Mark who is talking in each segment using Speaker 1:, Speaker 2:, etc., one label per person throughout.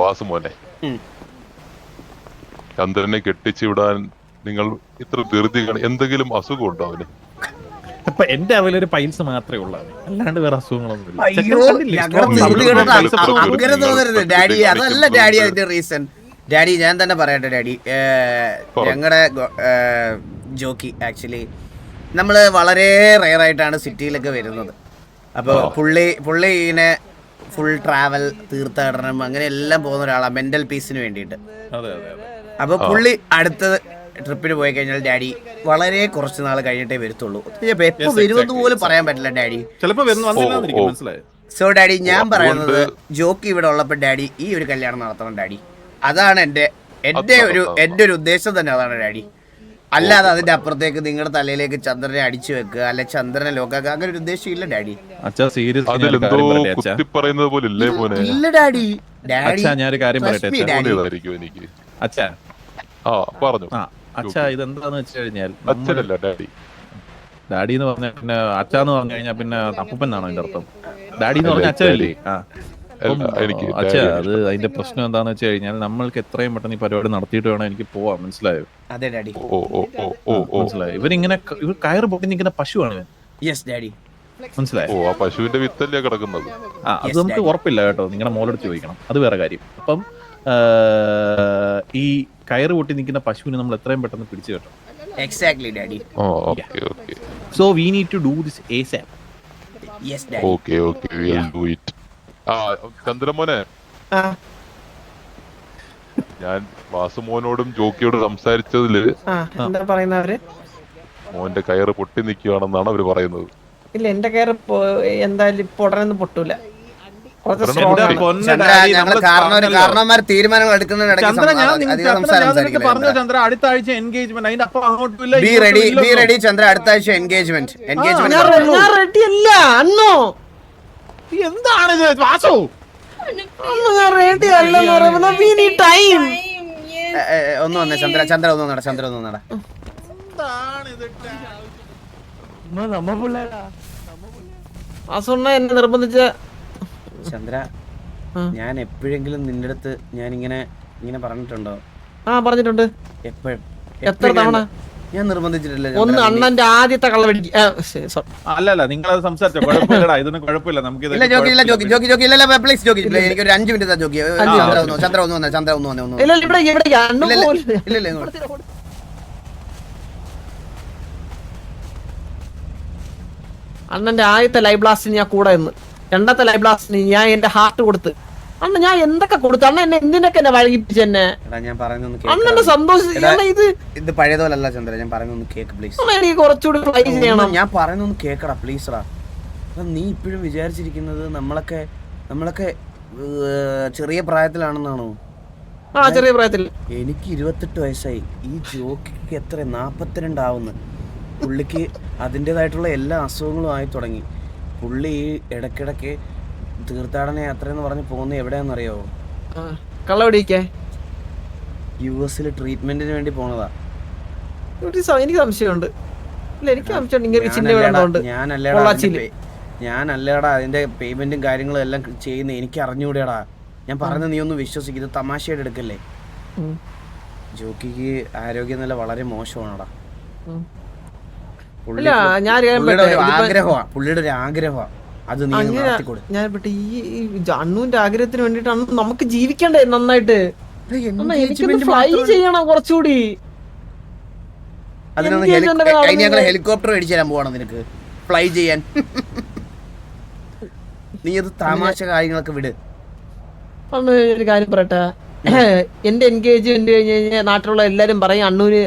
Speaker 1: വാസുമോനെ, ചന്ദ്രനെ കെട്ടിച്ചു വിടാൻ നിങ്ങൾ ഇത്ര ധൃതി എന്തെങ്കിലും അസുഖം ഉണ്ടോ അവന്?
Speaker 2: അപ്പൊ എന്റെ അവലൊരു പൈൽസ് മാത്രമേ ഉള്ളൂ, അല്ലാണ്ട് വേറെ അസുഖങ്ങളൊന്നും
Speaker 3: ഡാഡി. അതല്ല ഡാഡി അതിന്റെ റീസൺ. ഡാഡി ഞാൻ തന്നെ പറയട്ടെ ഡാഡി. ഞങ്ങളുടെ ജോക്കി ആക്ച്വലി നമ്മള് വളരെ റെയറായിട്ടാണ് സിറ്റിയിലൊക്കെ വരുന്നത്. അപ്പോൾ പുള്ളി ഇങ്ങനെ ഫുൾ ട്രാവൽ, തീർത്ഥാടനം അങ്ങനെ എല്ലാം പോകുന്ന ഒരാളാണ് മെന്റൽ പീസിന് വേണ്ടിയിട്ട്. അപ്പൊ പുള്ളി അടുത്ത ട്രിപ്പിന് പോയി കഴിഞ്ഞാൽ ഡാഡി വളരെ കുറച്ച് നാൾ കഴിഞ്ഞിട്ടേ വരത്തുള്ളൂ. എപ്പോ വരുമെന്ന് പോലും പറയാൻ പറ്റില്ല ഡാഡി. സോ ഡാഡി ഞാൻ പറയുന്നത് ജോക്കി ഇവിടെ ഉള്ളപ്പോ ഡാഡി ഈ ഒരു കല്യാണം നടത്തണം ഡാഡി. അതാണ് എന്റെ ഒരു ഉദ്ദേശം തന്നെ അതാണ് ഡാഡി. അല്ലാതെ അതിന്റെ അപ്പുറത്തേക്ക് നിങ്ങളുടെ തലയിലേക്ക് ചന്ദ്രനെ അടിച്ചു വെക്കുക, അല്ലെ ചന്ദ്രനെ ലോക്കാക്കുക, അങ്ങനെ ഒരു ഉദ്ദേശം ഇല്ല ഡാഡി. ഇല്ല ഡാഡി.
Speaker 2: ഞാനൊരു കാര്യം പറയട്ടെ അച്ഛാ. അച്ഛാ, ഇതെന്താന്ന് വെച്ച് കഴിഞ്ഞാൽ ഡാഡി എന്ന് പറഞ്ഞ പിന്നെ അച്ഛാന്ന് പറഞ്ഞു കഴിഞ്ഞാൽ പിന്നെ അപ്പൂപ്പൻ എന്നാണോ അതിന്റെ അർത്ഥം? ഡാഡി എന്ന് പറഞ്ഞ അച്ഛനല്ലേ? അച്ഛാ, അത് അതിന്റെ പ്രശ്നം എന്താന്ന് വെച്ച് കഴിഞ്ഞാൽ നമ്മൾക്ക് എത്രയും പെട്ടെന്ന് ഈ പരിപാടി നടത്തിയിട്ട് വേണം എനിക്ക് പോവാൻ. മനസ്സിലായോ? മനസ്സിലായോ? ഇവർ കയറ് പൊട്ടി നിൽക്കുന്ന പശുവാണ്. മനസ്സിലായോ?
Speaker 1: പശുവിന്റെ വിത്തല്ലേ കിടക്കുന്നത്.
Speaker 2: അത് നമുക്ക് ഉറപ്പില്ല കേട്ടോ, നിങ്ങളുടെ മോളെടുത്ത് ചോദിക്കണം, അത് വേറെ കാര്യം. അപ്പം ഈ കയറ് പൊട്ടി നിൽക്കുന്ന പശുവിനെ നമ്മൾ എത്രയും പെട്ടെന്ന് പിടിച്ചു കേട്ടോ.
Speaker 3: Exactly, Daddy.
Speaker 1: Okay.
Speaker 2: So we need to do this ASAP.
Speaker 3: Yes, Daddy.
Speaker 1: Okay, we'll do it. ചന്ദ്രമോനെ, ഞാൻ വാസുമോനോടും ജോക്കിയോടും സംസാരിച്ചതില്
Speaker 4: എന്താ പറയുന്നവര്?
Speaker 1: മോന്റെ കയറ് പൊട്ടി നിൽക്കുകയാണെന്നാണ് അവര് പറയുന്നത്.
Speaker 4: ഇല്ല, എന്റെ കയറ് എന്തായാലും ഇപ്പൊ ഉടനെ പൊട്ടൂല.
Speaker 3: കാരണവന്മാർ തീരുമാനങ്ങൾ എടുക്കുന്നതിനിടയ്ക്ക്
Speaker 2: ചന്ദ്ര അടുത്ത ആഴ്ച എൻഗേജ്മെന്റ്, അതിന്റെ അപ്പൊ അങ്ങോട്ടില്ല.
Speaker 3: ബി റെഡി ചന്ദ്ര, അടുത്ത ആഴ്ച എൻഗേജ്മെന്റ്.
Speaker 4: റെഡി അല്ല അന്നോ?
Speaker 2: എന്താണിത് വാസു?
Speaker 4: റെഡി അല്ലെന്ന് പറയുമ്പോ വി നീഡ് ടൈം.
Speaker 3: ഒന്ന് വന്നേ ചന്ദ്ര ഒന്ന് വന്നടാ.
Speaker 4: വാസുണ്ണ എന്നെ നിർബന്ധിച്ച
Speaker 3: ചന്ദ്ര, ഞാൻ എപ്പോഴെങ്കിലും നിന്റെ അടുത്ത് ഞാൻ ഇങ്ങനെ പറഞ്ഞിട്ടുണ്ടോ?
Speaker 4: പറഞ്ഞിട്ടുണ്ട്.
Speaker 3: എപ്പോഴും?
Speaker 4: എത്ര തവണ?
Speaker 3: ഞാൻ നിർബന്ധിച്ചിട്ടില്ല.
Speaker 4: ഒന്ന് അണ്ണന്റെ ആദ്യത്തെ കള്ളവെടി.
Speaker 2: അല്ല നിങ്ങളത് സംസാരിച്ചോ, കുഴപ്പമില്ലടാ, ഇതൊന്നും കുഴപ്പമില്ല. നമുക്ക്
Speaker 3: പ്ലീസ് ജോക്കി, എനിക്ക് ഒരു 5 മിനിറ്റ് ജോക്കി. ചന്ദ്ര ഒന്ന് വന്നേ.
Speaker 4: അണ്ണന്റെ ആദ്യത്തെ ലൈവ് ബ്ലാസ്റ്റിന് ഞാൻ കൂടെ നിന്ന്, രണ്ടാമത്തെ ലൈവ് ബ്ലാസ്റ്റിന് ഞാൻ എന്റെ ഹാർട്ട് കൊടുത്ത്. അണ്ണ ഞാൻ എന്തൊക്കെ കൊടുത്തു? അണ്ണ എന്നെ എന്തിനൊക്കെ എന്നെ വഴങ്ങിപ്പിച്ചു എന്നെ. അണ്ണന്റെ സന്തോഷം
Speaker 3: ഇത് പഴയതോലല്ല ചന്ദ്ര, ഞാൻ പറയുന്നൊന്ന് കേക്ക് പ്ലീസ്.
Speaker 4: എനിക്ക് കുറച്ചുകൂടി ഫ്ലൈ ചെയ്യണം.
Speaker 3: ഞാൻ പറയുന്നൊന്ന് കേക്കടാ പ്ലീസ് റാ. നീ ഇപ്പോഴും വിചാരിച്ചിരിക്കുന്നത് നമ്മളൊക്കെ ചെറിയ പ്രായത്തിലാണെന്നാണോ?
Speaker 4: ചെറിയ പ്രായത്തിൽ.
Speaker 3: എനിക്ക് 28 വയസ്സായി. ഈ ജോക്കിക്ക് എത്ര 42 ആവുന്നു. പുള്ളിക്ക് അതിൻ്റെതായിട്ടുള്ള എല്ലാ അസുഖങ്ങളും ആയി തുടങ്ങി. പുള്ളി ഈ ഇടയ്ക്കിടയ്ക്ക് തീർത്ഥാടന യാത്ര എന്ന് പറഞ്ഞ് പോകുന്നത് എവിടെയാണെന്നറിയാവോ?
Speaker 4: കള്ളവടിക്കേ
Speaker 3: US ട്രീറ്റ്മെന്റിന് വേണ്ടി പോണതാ.
Speaker 4: എനിക്ക് സംശയമുണ്ട്.
Speaker 3: ഞാനല്ലേടാ അതിന്റെ പേയ്മെന്റും കാര്യങ്ങളും എല്ലാം ചെയ്യുന്ന. എനിക്ക് അറിഞ്ഞൂടെടാ. ഞാൻ പറഞ്ഞ നീ ഒന്ന് വിശ്വസിക്കും. ഇത് തമാശയായിട്ട് എടുക്കല്ലേ. ജോക്കിക്ക് ആരോഗ്യനില വളരെ മോശമാണടാ. പുള്ളിയുടെ ഒരു ആഗ്രഹമാണ് അത്.
Speaker 4: ഞാൻ ഈ അണ്ണുവിന്റെ ആഗ്രഹത്തിന് വേണ്ടിട്ടാണ് നമുക്ക് ജീവിക്കണ്ടേ നന്നായിട്ട്. ഫ്ലൈ ചെയ്യണം കുറച്ചുകൂടി.
Speaker 3: ഹെലികോപ്റ്റർ മേടിച്ചു തരാൻ പോവാണോ നിനക്ക് ഫ്ലൈ ചെയ്യാൻ? നീ അത് തമാശ കാര്യങ്ങളൊക്കെ വിട്.
Speaker 4: ഒരു കാര്യം പറയട്ടെ, എന്റെ എൻഗേജ്മെന്റ് കഴിഞ്ഞ് കഴിഞ്ഞാൽ നാട്ടിലുള്ള എല്ലാരും പറയും അണ്ണൂര്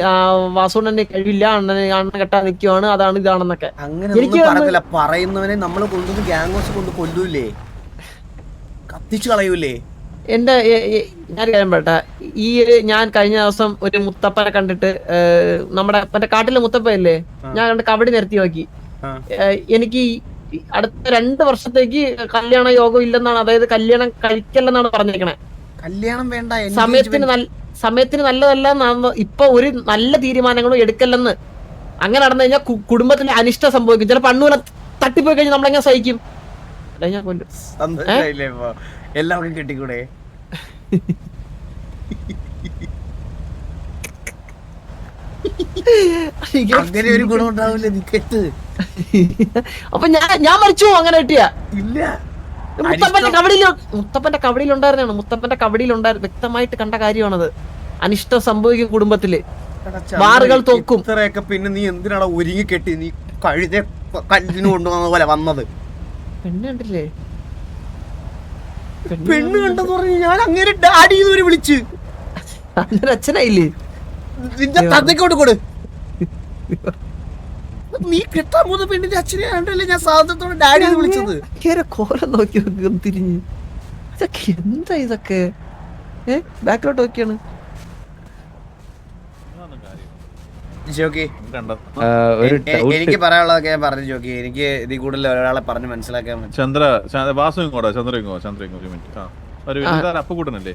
Speaker 4: വാസുണ്ണന്റെ കഴിവില്ല, അണ്ണൻ കെട്ടാൻ നിൽക്കുവാണ്, അതാണ് ഇതാണെന്നൊക്കെ.
Speaker 3: അങ്ങനെ പറയുന്നവനെ നമ്മള് കൊണ്ടുവന്ന് ഗ്യാങ്സ് കൊണ്ട് കൊല്ലൂലേ, കത്തിച്ചു കളയൂലേ?
Speaker 4: എന്റെ ഞാൻ കാര്യം പറയട്ടെ, ഞാൻ കഴിഞ്ഞ ദിവസം ഒരു മുത്തപ്പനെ കണ്ടിട്ട്, നമ്മുടെ മറ്റേ കാട്ടിലെ മുത്തപ്പല്ലേ, ഞാൻ കണ്ട് കബഡി നിർത്തി നോക്കി. എനിക്ക് അടുത്ത 2 വർഷത്തേക്ക് കല്യാണ യോഗം ഇല്ലെന്നാണ്, അതായത് കല്യാണം കഴിക്കല്ലെന്നാണ് പറഞ്ഞിരിക്കണേ.
Speaker 3: കല്യാണം വേണ്ട,
Speaker 4: സമയത്തിന് നല്ലതല്ല എന്നാണ് ഇപ്പൊ ഒരു നല്ല തീരുമാനങ്ങളും എടുക്കല്ലെന്ന്. അങ്ങനെ നടന്നു കഴിഞ്ഞാൽ കുടുംബത്തിന് അനിഷ്ടം സംഭവിക്കും. ചിലപ്പോ അണ്ണൂനെ തട്ടിപ്പോയി കഴിഞ്ഞാൽ നമ്മളെങ്ങനെ സഹിക്കും?
Speaker 3: എല്ലാവർക്കും കിട്ടിക്കൂടെ? അങ്ങനെ ഒരു ഗുണം ഉണ്ടാവില്ല നീ കെട്ട്.
Speaker 4: അപ്പൊ ഞാൻ മരിച്ചു അങ്ങനെ കിട്ടിയ
Speaker 3: ഇല്ല
Speaker 4: മുത്തപ്പന്റെ കവടിയിലുണ്ടായിരുന്നാണ്. മുത്തപ്പന്റെ കവടിയിലുണ്ടായിരുന്നു, വ്യക്തമായിട്ട് കണ്ട കാര്യമാണത്. അനിഷ്ടം സംഭവിക്കും കുടുംബത്തില്, വാറുകൾ തോക്കും.
Speaker 3: ഇത്രയൊക്കെ പിന്നെ നീ എന്തിനാണ് ഒരുങ്ങി കെട്ടി നീ കഴുത കല്ലിന് കൊണ്ടുവന്ന പോലെ വന്നത്?
Speaker 4: പെണ്ണ് കണ്ടില്ലേ?
Speaker 3: പെണ്ണ് കണ്ടെന്ന് പറഞ്ഞു ഞാൻ അങ്ങനെ ഡാഡി വിളിച്ച്
Speaker 4: അങ്ങനെ അച്ഛനായില്ലേ?
Speaker 3: നിന്റെ തന്തയ്ക്കോട്ട് കൊടു. നീ കെട്ടാൻ പോകുന്ന പെണ്ണിന്റെ അച്ഛനെ കണ്ടല്ലേ ഞാൻ സ്വാതന്ത്ര്യത്തോടെ ഡാഡി എന്ന് വിളിച്ചത്.
Speaker 4: കോലം നോക്കി തിരിഞ്ഞ് ഇതൊക്കെ എന്താ ഇതൊക്കെ? ബാക്കിലോട്ട് നോക്കിയാണ്.
Speaker 3: ജോക്കി, എനിക്ക് പറയാനുള്ളതൊക്കെ ഞാൻ പറഞ്ഞു ജോക്കി. എനിക്ക് ഇതിൽ കൂടുതൽ ഒരാളെ പറഞ്ഞ് മനസ്സിലാക്കാൻ പറ്റും.
Speaker 2: വാസു ഇങ്ങോട്ടോ, ചന്ദ്ര ഒരു മിനിറ്റ്. ഒരു അപ്പുകൂട്ടനല്ലേ?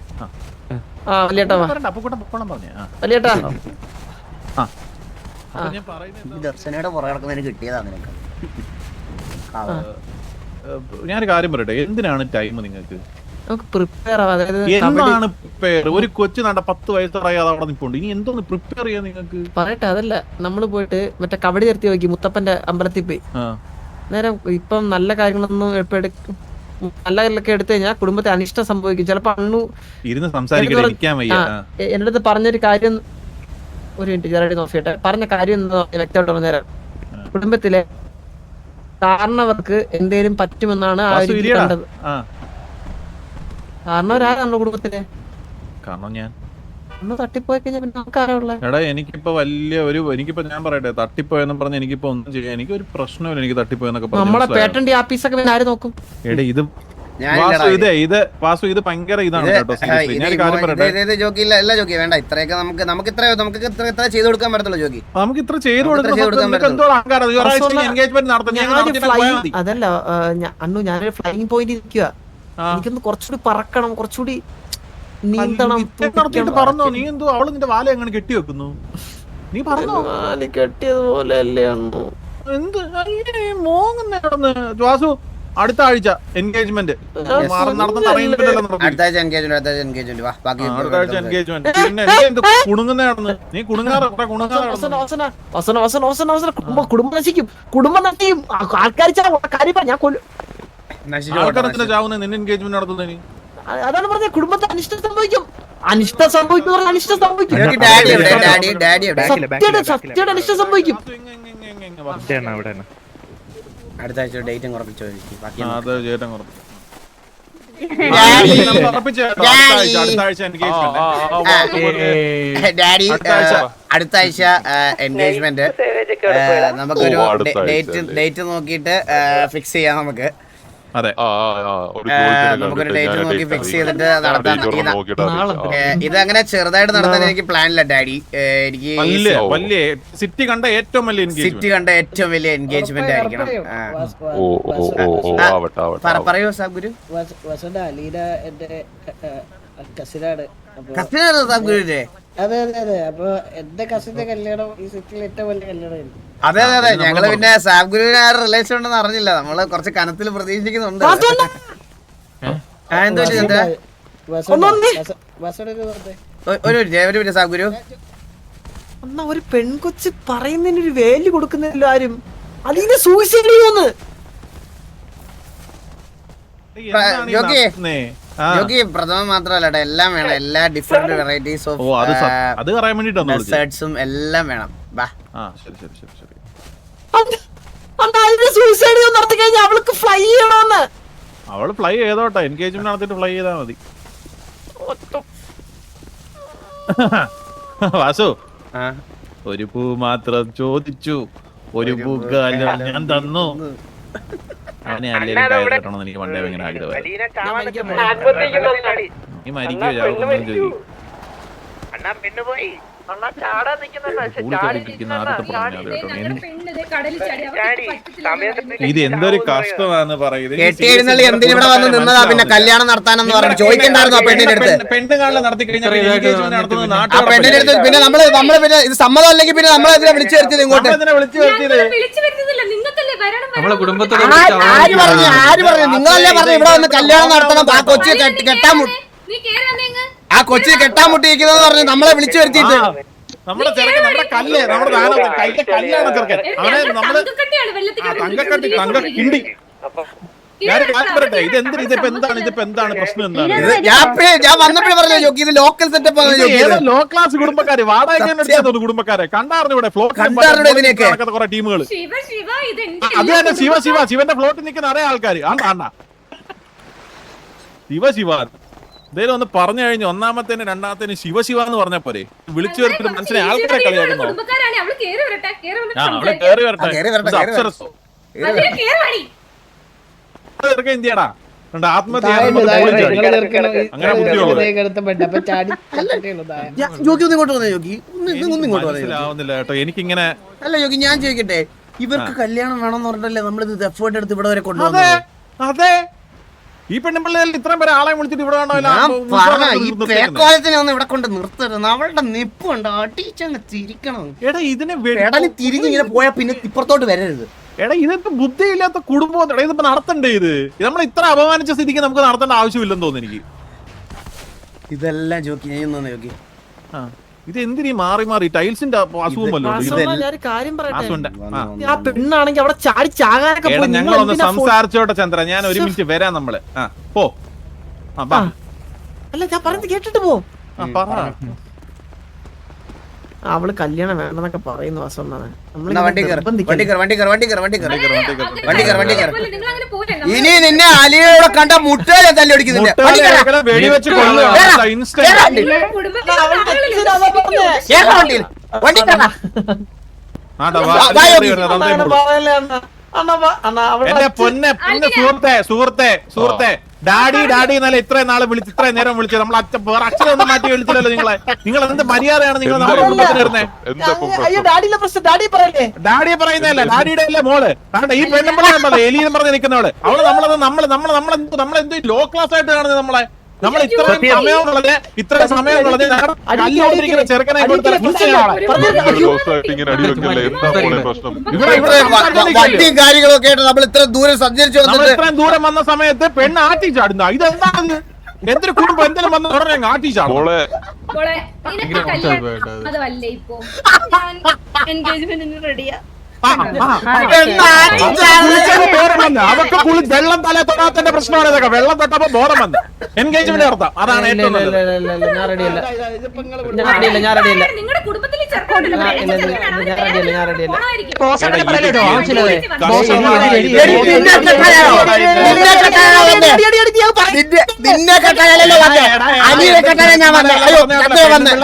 Speaker 4: വലിയേട്ടാ
Speaker 3: ദർശനയുടെ പുറകെ നടക്കുന്നതിന് കിട്ടിയതാ നിനക്ക്.
Speaker 2: ഞാനൊരു കാര്യം പറയട്ടെ, എന്തിനാണ് ടൈം നിങ്ങൾക്ക്?
Speaker 4: നമുക്ക് പ്രിപ്പയർ ആവാം.
Speaker 2: എന്താണ് പ്രിപ്പയർ? ഒരു കൊച്ചു നട 10 വയസ്സായി അത് അവിടെ നിൽപ്പുണ്ട്. ഇനി എന്തോന്ന് പ്രിപ്പയർ ചെയ്യാൻ നിങ്ങൾക്ക്?
Speaker 4: പറയട്ടെ, അതല്ല നമ്മള് പോയിട്ട് മറ്റേ കബഡി നിർത്തി നോക്കി മുത്തപ്പന്റെ അമ്പലത്തിൽ പോയി. നേരം ഇപ്പം നല്ല കാര്യങ്ങളൊന്നും നല്ല കാര്യങ്ങളൊക്കെ എടുത്തു കഴിഞ്ഞാൽ കുടുംബത്തെ അനിഷ്ടം സംഭവിക്കും. ചിലപ്പോ അണ്ണു
Speaker 2: ഇരുന്ന് സംസാരിക്കാൻ
Speaker 4: എന്റെ അടുത്ത് പറഞ്ഞൊരു കാര്യം, ഒരു മിനിറ്റ് ചെറുതായിട്ട് നോക്കിയിട്ട് പറഞ്ഞ കാര്യം വ്യക്തമായിട്ട് പറഞ്ഞുതരാം. കുടുംബത്തിലെ കാരണവർക്ക് എന്തേലും പറ്റുമെന്നാണ് ആ ഒരു കണ്ടത്. കാരണം ഒരാളാണ് നമ്മുടെ കുടുംബത്തിലെ.
Speaker 2: കാരണം ഞാൻ
Speaker 4: ഒന്ന് തട്ടിപ്പോയി കഴിഞ്ഞാൽ പിന്നെ നമുക്കാരുള്ള.
Speaker 2: എടാ എനിക്കിപ്പോ എനിക്കിപ്പോ ഞാൻ പറയട്ടെ, തട്ടിപ്പോയെന്നും പറഞ്ഞ് എനിക്കിപ്പോ ഒന്നും ചെയ്യാൻ എനിക്കൊരു പ്രശ്നമില്ല. എനിക്ക് തട്ടിപ്പോയെന്നൊക്കെ
Speaker 4: നമ്മളെ പേറ്റന്റ് ആഫീസൊക്കെ പിന്നെ ആര് നോക്കും?
Speaker 2: എടേ ഇത് വാസു ഇത് ഭയങ്കര ഇതാണ് കേട്ടോ. ഞാൻ കാര്യം പറയട്ടെ,
Speaker 3: ജോക്കി അല്ല ജോക്കി വേണ്ട. ഇത്രയൊക്കെ നമുക്ക് ഇത്ര ചെയ്ത് കൊടുക്കാൻ പറ്റത്തുള്ളൂ ജോക്കി.
Speaker 2: നമുക്ക് ഇത്ര ചെയ്ത്
Speaker 4: അതല്ല അണ്ണു, ഞാനൊരു ഫ്ലൈയിങ് പോയിന്റ് നിൽക്കുക. എനിക്കൊന്ന് കുറച്ചുകൂടി പറക്കണം, കുറച്ചുകൂടി നീന്തണം.
Speaker 2: പറഞ്ഞോ നീ എന്തോ അവള് നിന്റെ വാല എങ്ങനെ കെട്ടി വെക്കുന്നു? നീ പറഞ്ഞോ
Speaker 4: കെട്ടിയതുപോലെ അല്ലേ അണ്ണു?
Speaker 2: എന്ത് മോങ്ങുന്ന വാസു? അടുത്ത ആഴ്ച എൻഗേജ്മെന്റ്
Speaker 4: കുടുംബം നശിക്കും, കുടുംബം നശിക്കും. ആൾക്കാർ
Speaker 2: നിന്റെ എൻഗേജ്മെന്റ് നടത്തുന്നതിന്
Speaker 4: അതാണ് പറഞ്ഞ കുടുംബത്തെ അനിഷ്ടം സംഭവിക്കും. അനിഷ്ടം സംഭവിക്കും, അനിഷ്ടം സംഭവിക്കും. സത്യയുടെ അനിഷ്ടം സംഭവിക്കും.
Speaker 3: അടുത്ത ആഴ്ച ഡേറ്റും കുറപ്പിച്ചു. ഡാഡി അടുത്ത ആഴ്ച എൻഗേജ്മെന്റ് നമുക്കൊരു ഡേറ്റ് നോക്കിയിട്ട് ഫിക്സ് ചെയ്യാം. നമുക്ക് നമുക്കൊരു ഡേറ്റ് നോക്കി ഫിക്സ് ചെയ്തിട്ട് നടത്താം. ഇത് അങ്ങനെ ചെറുതായിട്ട് നടത്താൻ എനിക്ക് പ്ലാനില്ല ഡാഡി. എനിക്ക്
Speaker 2: സിറ്റി കണ്ട ഏറ്റവും
Speaker 3: വലിയ എൻഗേജ്മെന്റ് ആയിരിക്കണം. പറയൂ സാബ് ഗുരു. കസിനാണ് സാബ് ഗുരുവിന്റെ?
Speaker 5: അതെ അതെ അതെ. അപ്പൊ എന്റെ കസിന്റെ കല്യാണം ഈ സിറ്റിയിലെ ഏറ്റവും വലിയ കല്യാണമായിരുന്നു.
Speaker 3: അതെ അതെ അതെ. ഞങ്ങള് പിന്നെ സാബ് ഗുരുവിന് ആ റിലേഷൻ ഉണ്ടെന്ന് അറിഞ്ഞില്ല. നമ്മള് കുറച്ച് കനത്തിൽ പ്രതീക്ഷിക്കുന്നുണ്ട്. ഒരു സാബ് ഗുരു
Speaker 4: എന്നാ ഒരു പെൺകൊച്ച് പറയുന്നതിന് ഒരു വാല്യൂ കൊടുക്കുന്നില്ല ആരും. അതിന് സൂയിസൈഡ് ചെയ്യുമെന്ന്
Speaker 3: ജോക്കി പ്രഥമം മാത്രമല്ല എല്ലാം വേണം. എല്ലാ ഡിഫറെന്റ് വെറൈറ്റീസ് ഓഫ് ഡെസേർട്സും എല്ലാം വേണം.
Speaker 4: അവൾക്ക് ഫ്ലൈ ചെയ്യണമെന്ന്.
Speaker 2: അവള് ഫ്ലൈ ചെയ്തോട്ടെ, എൻഗേജ്മെന്റ് നടത്തിട്ട് ഫ്ലൈ ചെയ്താൽ മതി. വാസു ഒരു പൂ മാത്രം ചോദിച്ചു, ഒരു പൂക്കാലം ഞാൻ തന്നു. അവനെ അല്ലെങ്കിലും കയറണം എനിക്ക് പണ്ടേ ഭയങ്കര ആഗ്രഹമായിരുന്നു. നീ മരിക്കോ ചാവുന്നു ചോദിക്കും. ഇത് എന്തൊരു കഷ്ടമാണെന്ന് പറയുന്നത്.
Speaker 3: കെട്ടിയെഴുന്നള്ളി എന്തിനിവിടെ വന്ന് നിന്നതാ പിന്നെ കല്യാണം നടത്താനെന്ന് പറഞ്ഞു ചോദിക്കണ്ടായിരുന്നു ആ പെണ്ണിന്റെ അടുത്ത്.
Speaker 2: പെണ്ണുകാളെ നടത്തി കഴിഞ്ഞാൽ
Speaker 3: ആ പെണ്ണിന്റെ അടുത്ത് പിന്നെ നമ്മള് പിന്നെ ഇത് സമ്മതം അല്ലെങ്കിൽ പിന്നെ നമ്മളെ ഇതിനെ വിളിച്ചു വരുത്തിയത് ഇങ്ങോട്ട്. ആര് പറഞ്ഞു? നിങ്ങളല്ലേ പറഞ്ഞു ഇവിടെ വന്ന് കല്യാണം നടത്തണം, ആ കൊച്ചി കെട്ടാൻ. കൊച്ചിനെ കെട്ടാൻ മുട്ടിയിരിക്കുന്നത് പറഞ്ഞ് നമ്മളെ വിളിച്ചു വരുത്തിയിട്ട്
Speaker 2: നമ്മുടെ ചെറുക്കൻ നമ്മുടെ കല്ല് നമ്മുടെ കൈന്റെ കല്ലാണ് ചെറുക്കൻ അവനെ നമ്മള് തങ്കക്കട്ടി തങ്ക കിണ്ടി ഞാൻ കാര്യം പറയട്ടെ ഇതിപ്പോ എന്താണ് പ്രശ്നം എന്താണ്
Speaker 3: ഞാൻ വന്നപ്പോഴേ പറഞ്ഞ ജോക്കി ഇത് ലോക്കൽ സെറ്റപ്പ്
Speaker 2: ലോ ക്ലാസ് കുടുംബക്കാര് വാടക കുടുംബക്കാരെ കണ്ടായിരുന്നു ഇവിടെ ഫ്ലോട്ട് കുറെ ടീമുകൾ അത് തന്നെ ശിവന്റെ ഫ്ലോട്ടിൽ നിൽക്കുന്ന അറിയ ആൾക്കാർ ആണ്ടാ ശിവ എന്തേലും ഒന്ന് പറഞ്ഞു കഴിഞ്ഞു ഒന്നാമത്തേന് രണ്ടാമത്തേന് ശിവ എന്ന് പറഞ്ഞ പോരെ വിളിച്ചു വരുത്തിട്ട് മനസ്സിനെ ആൾക്കാരെ കളിയാക്കുന്നു അവിടെ കേറി വരട്ടെ അപ്സരസോ എന്തിയാടാ ആത്മഹത്യ അങ്ങനെ മനസ്സിലാവുന്നില്ല കേട്ടോ എനിക്കിങ്ങനെ
Speaker 3: അല്ല യോഗി ഞാൻ ചോദിക്കട്ടെ ഇവർക്ക് കല്യാണം വേണമെന്ന് പറഞ്ഞല്ലേ നമ്മളിത് എഫേർട്ട് എടുത്ത് ഇവിടെ വരെ കൊണ്ടുവന്നത്
Speaker 2: അതെ ഈ പെണ്ണുപിള്ളേൽ ഇത്രയും പേരെ ആളെ വിളിച്ചിട്ട് ഇവിടെ
Speaker 3: ഇവിടെ കൊണ്ട് നിർത്തരുത് അവളുടെ നിപ്പുണ്ട് അടിച്ചങ്ങ് തിരിക്കണം
Speaker 2: എടാ ഇതിനെ
Speaker 3: തിരിഞ്ഞിങ്ങനെ പോയാ പിന്നെ ഇപ്പുറത്തോട്ട് വരരുത്
Speaker 2: എടാ ഇതിപ്പോ ബുദ്ധിയില്ലാത്ത കുടുംബം ഇതിപ്പോ നടത്തണ്ടേ ഇത് നമ്മൾ ഇത്ര അപമാനിച്ച സ്ഥിതിക്ക് നമുക്ക് നടത്തേണ്ട ആവശ്യമില്ലെന്ന് തോന്നുന്നു എനിക്ക്
Speaker 3: ഇതെല്ലാം ജോക്കി ഞാൻ നോക്കി
Speaker 2: ഇത് എന്തിനീ മാറി ടൈൽസിന്റെ അസുഖം
Speaker 4: പെണ്ണാണെങ്കിൽ അവിടെ ചാടി ചാകാനൊക്കെ
Speaker 2: ഞങ്ങളൊന്ന് സംസാരിച്ചോട്ടെ ചന്ദ്ര ഞാൻ ഒരു മിനിറ്റ് വരാം നമ്മള് പോ
Speaker 4: അല്ല ഞാൻ പറഞ്ഞത് കേട്ടിട്ട് പോ അവള് കല്യാണം വേണ്ടെന്നൊക്കെ പറയുന്നു
Speaker 3: ഇനി നിന്നെ അലിയോടെ കണ്ട മുട്ടേലെ തല്ലി ഒടിക്കുന്നില്ല
Speaker 2: എന്റെ പൊന്നെ സുഹൃത്തെ ഡാഡി എന്നല്ല ഇത്രയും നാളെ വിളിച്ച് ഇത്രയും നേരം വിളിച്ചത് നമ്മൾ അച്ഛനൊന്നും മാറ്റി വിളിച്ചില്ലല്ലോ നിങ്ങൾ എന്ത് മര്യാദയാണ് നിങ്ങൾ നമ്മുടെ കുടുംബത്തിന് വരുന്നത് ഡാഡിയെ പറയുന്നതല്ല ഡാഡിയുടെ അല്ലേ മോള് കാരണം ഈ പെണ്ണുമ്പളെ എലി എന്ന് പറഞ്ഞ് നിൽക്കുന്നവള് അവള് നമ്മളെന്തോ ലോ ക്ലാസ് ആയിട്ട് കാണുന്നത് നമ്മളെ നമ്മൾ ഇത്ര സമയം ചെറുക്കനെ
Speaker 3: കാര്യങ്ങളൊക്കെ ആയിട്ട് നമ്മൾ ഇത്ര ദൂരം സഞ്ചരിച്ചു
Speaker 2: ഇത്രയും ദൂരം വന്ന സമയത്ത് പെണ്ണ് ആട്ടി ചാടുന്ന ഇതെന്താണ് എന്തൊരു കുടുംബം എന്തെങ്കിലും വന്ന് പറഞ്ഞ ആട്ടി ചാടും അതൊക്കെ വെള്ളം തല തൊടാത്തന്റെ പ്രശ്നമാണ് ഇതൊക്കെ വെള്ളം തൊട്ടപ്പോ ബോധം വന്ന് എൻഗേജ്മെന്റ് നടത്താം അതാണ് ഏറ്റവും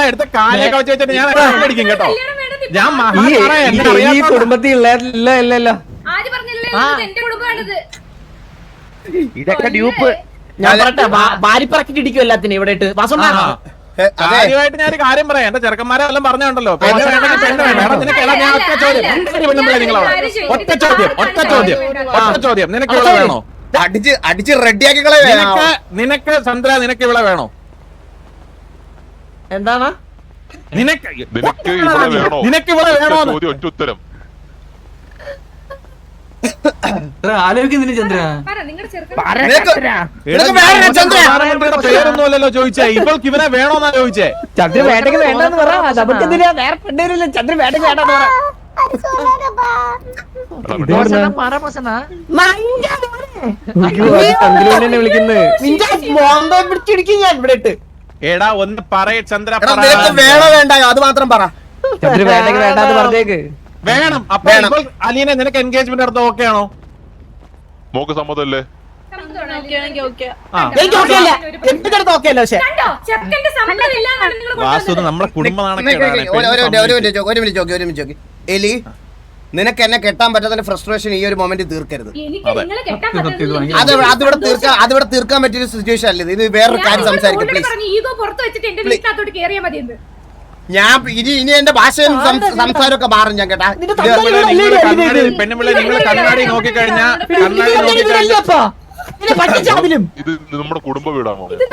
Speaker 2: എടുത്ത് കാലൊക്കെ വെച്ച് വെച്ചിട്ട് ഞാൻ അടിക്കും കേട്ടോ
Speaker 4: ഈ കുടുംബത്തിൽ ഇല്ലല്ലോ ഇതൊക്കെ ഡ്യൂപ്പ് ഞാൻ പറയട്ടെ വാരിപ്പറക്കിട്ട് ഇടിക്കും എല്ലാത്തിനും ഇവിടെ ഇട്ട്
Speaker 2: കാര്യമായിട്ട് ഞാൻ കാര്യം പറയാം എന്റെ ചെറുക്കന്മാരെ എല്ലാം പറഞ്ഞുണ്ടല്ലോ ഒറ്റ ചോദ്യം നിനക്ക് ഇവിടെ വേണോ
Speaker 3: അടിച്ച് റെഡിയാക്കി
Speaker 2: നിനക്ക് ചന്ദ്ര നിനക്ക് ഇവിടെ വേണോ
Speaker 4: എന്താണ്
Speaker 2: നിനക്ക് ഇവിടെ വേണോ
Speaker 1: ഉത്തരം
Speaker 6: ആലോചിക്കുന്നില്ല ചന്ദ്ര
Speaker 2: പേരൊന്നുമല്ലല്ലോ ചോദിച്ചേ ഇവൾക്ക് ഇവനെ വേണോന്നാ ചോദിച്ചേ
Speaker 4: ചന്ദ്ര വേട്ടക്ക് വേണ്ടെന്ന് പറ നമുക്കെന്തിനാ വേറെ പെണ്ണേരില്ല ചന്ദ്ര വേട്ടക്ക് വേണ്ടെന്ന് പറ വിളിച്ചിടിക്കും ഞാൻ ഇവിടെ ഇട്ട്
Speaker 2: എടാ ഒന്ന് പറയ ചന്ദ്ര
Speaker 3: വേണോ വേണ്ട അത് മാത്രം പറ
Speaker 4: ചന്ദ്ര വേട്ടക്ക് വേണ്ടാന്ന് പറഞ്ഞേക്ക്
Speaker 2: വേണം അപ്പൊ അലീനെ നിനക്ക് എൻഗേജ്മെന്റ് നടത്താൻ ഓക്കെ ആണോ
Speaker 1: മോക്ക് സമ്മതല്ലേ
Speaker 2: വാസ്തു നമ്മളെ കുടുംബമാണ്
Speaker 3: എലി നിനക്ക് എന്നെ കെട്ടാൻ പറ്റാത്ത ഫ്രസ്ട്രേഷൻ ഈ ഒരു മൊമെന്റ് തീർക്കരുത് അതിവിടെ തീർക്കാൻ പറ്റിയ സിറ്റുവേഷൻ അല്ലേ ഇത് വേറൊരു കാര്യം സംസാരിക്കും ഞാൻ ഇനി എന്റെ ഭാഷയും സംസാരമൊക്കെ മാറും ഞാൻ കേട്ടാ
Speaker 2: പെണ്ണുപിള്ളേ നിങ്ങൾ കണ്ണാടി നോക്കിക്കഴിഞ്ഞാൽ
Speaker 1: ഇത് നമ്മുടെ കുടുംബ വീടാണോ
Speaker 2: ഇത്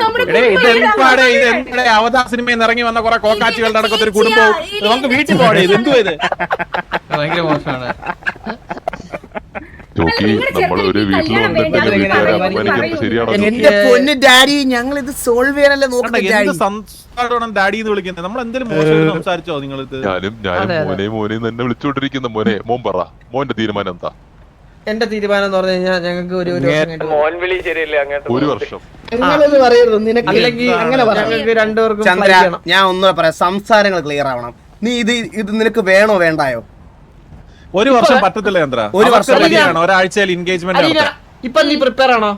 Speaker 2: അവതാർ സിനിമയിൽ ഇറങ്ങി വന്ന കുറെ കോക്കാച്ചികളുടെ അടക്കത്തൊരു കുടുംബവും നമുക്ക് വീട്ടിൽ പോകണേ ഇത് എന്തുവാ ഇത്
Speaker 6: ഭയങ്കര മോശമാണ്
Speaker 1: ജോക്കി നമ്മൾ ഒരു വീട്ടിൽ വന്നിട്ട് എന്റെ വീട്ടുകാരെ അപമാനിക്കുന്നത് ശരിയാണോ?
Speaker 3: എന്റെ പൊന്ന് ഡാഡി, ഞങ്ങൾ ഇത് സോൾവ് ചെയ്യാനല്ലേ നോക്കുന്നത് ഡാഡി.
Speaker 2: എന്ത് സംസാരമാണ് ഡാഡി എന്ന് വിളിക്കുന്നത്? നമ്മൾ എന്തെങ്കിലും മോശം സംസാരിച്ചോ നിങ്ങൾ?
Speaker 1: ഞാനും മോനെ തന്നെ വിളിച്ചോണ്ടിരിക്കുന്ന മോനെ. മോൻ പറ, മോന്റെ തീരുമാനം എന്താ?
Speaker 4: എന്റെ തീരുമാനം എന്ന് പറഞ്ഞു കഴിഞ്ഞാൽ ഞങ്ങൾക്ക് ഒരു
Speaker 1: വർഷം
Speaker 5: നിങ്ങളിത് പറയരുത്, നിനക്ക്
Speaker 4: അല്ലെങ്കിൽ
Speaker 5: അങ്ങനെ പറയാം.
Speaker 4: ഞങ്ങൾക്ക് രണ്ടുപേർക്കും
Speaker 3: ചന്ദ്ര,
Speaker 4: fly ചെയ്യണം.
Speaker 3: ഞാൻ ഒന്നുകൂടെ പറയാം, സംസാരങ്ങൾ ക്ലിയർ ആവണം. നീ ഇത് നിനക്ക് വേണോ വേണ്ടായോ?
Speaker 2: ഒരു വർഷം പറ്റത്തില്ല ചന്ദ്ര.
Speaker 3: ഒരു വർഷം
Speaker 2: പറ്റിയാണ് ഒരാഴ്ചയിൽ എൻഗേജ്മെന്റ്
Speaker 4: അലീന, ഇപ്പൊ നീ പ്രിപ്പയർ ആണോ?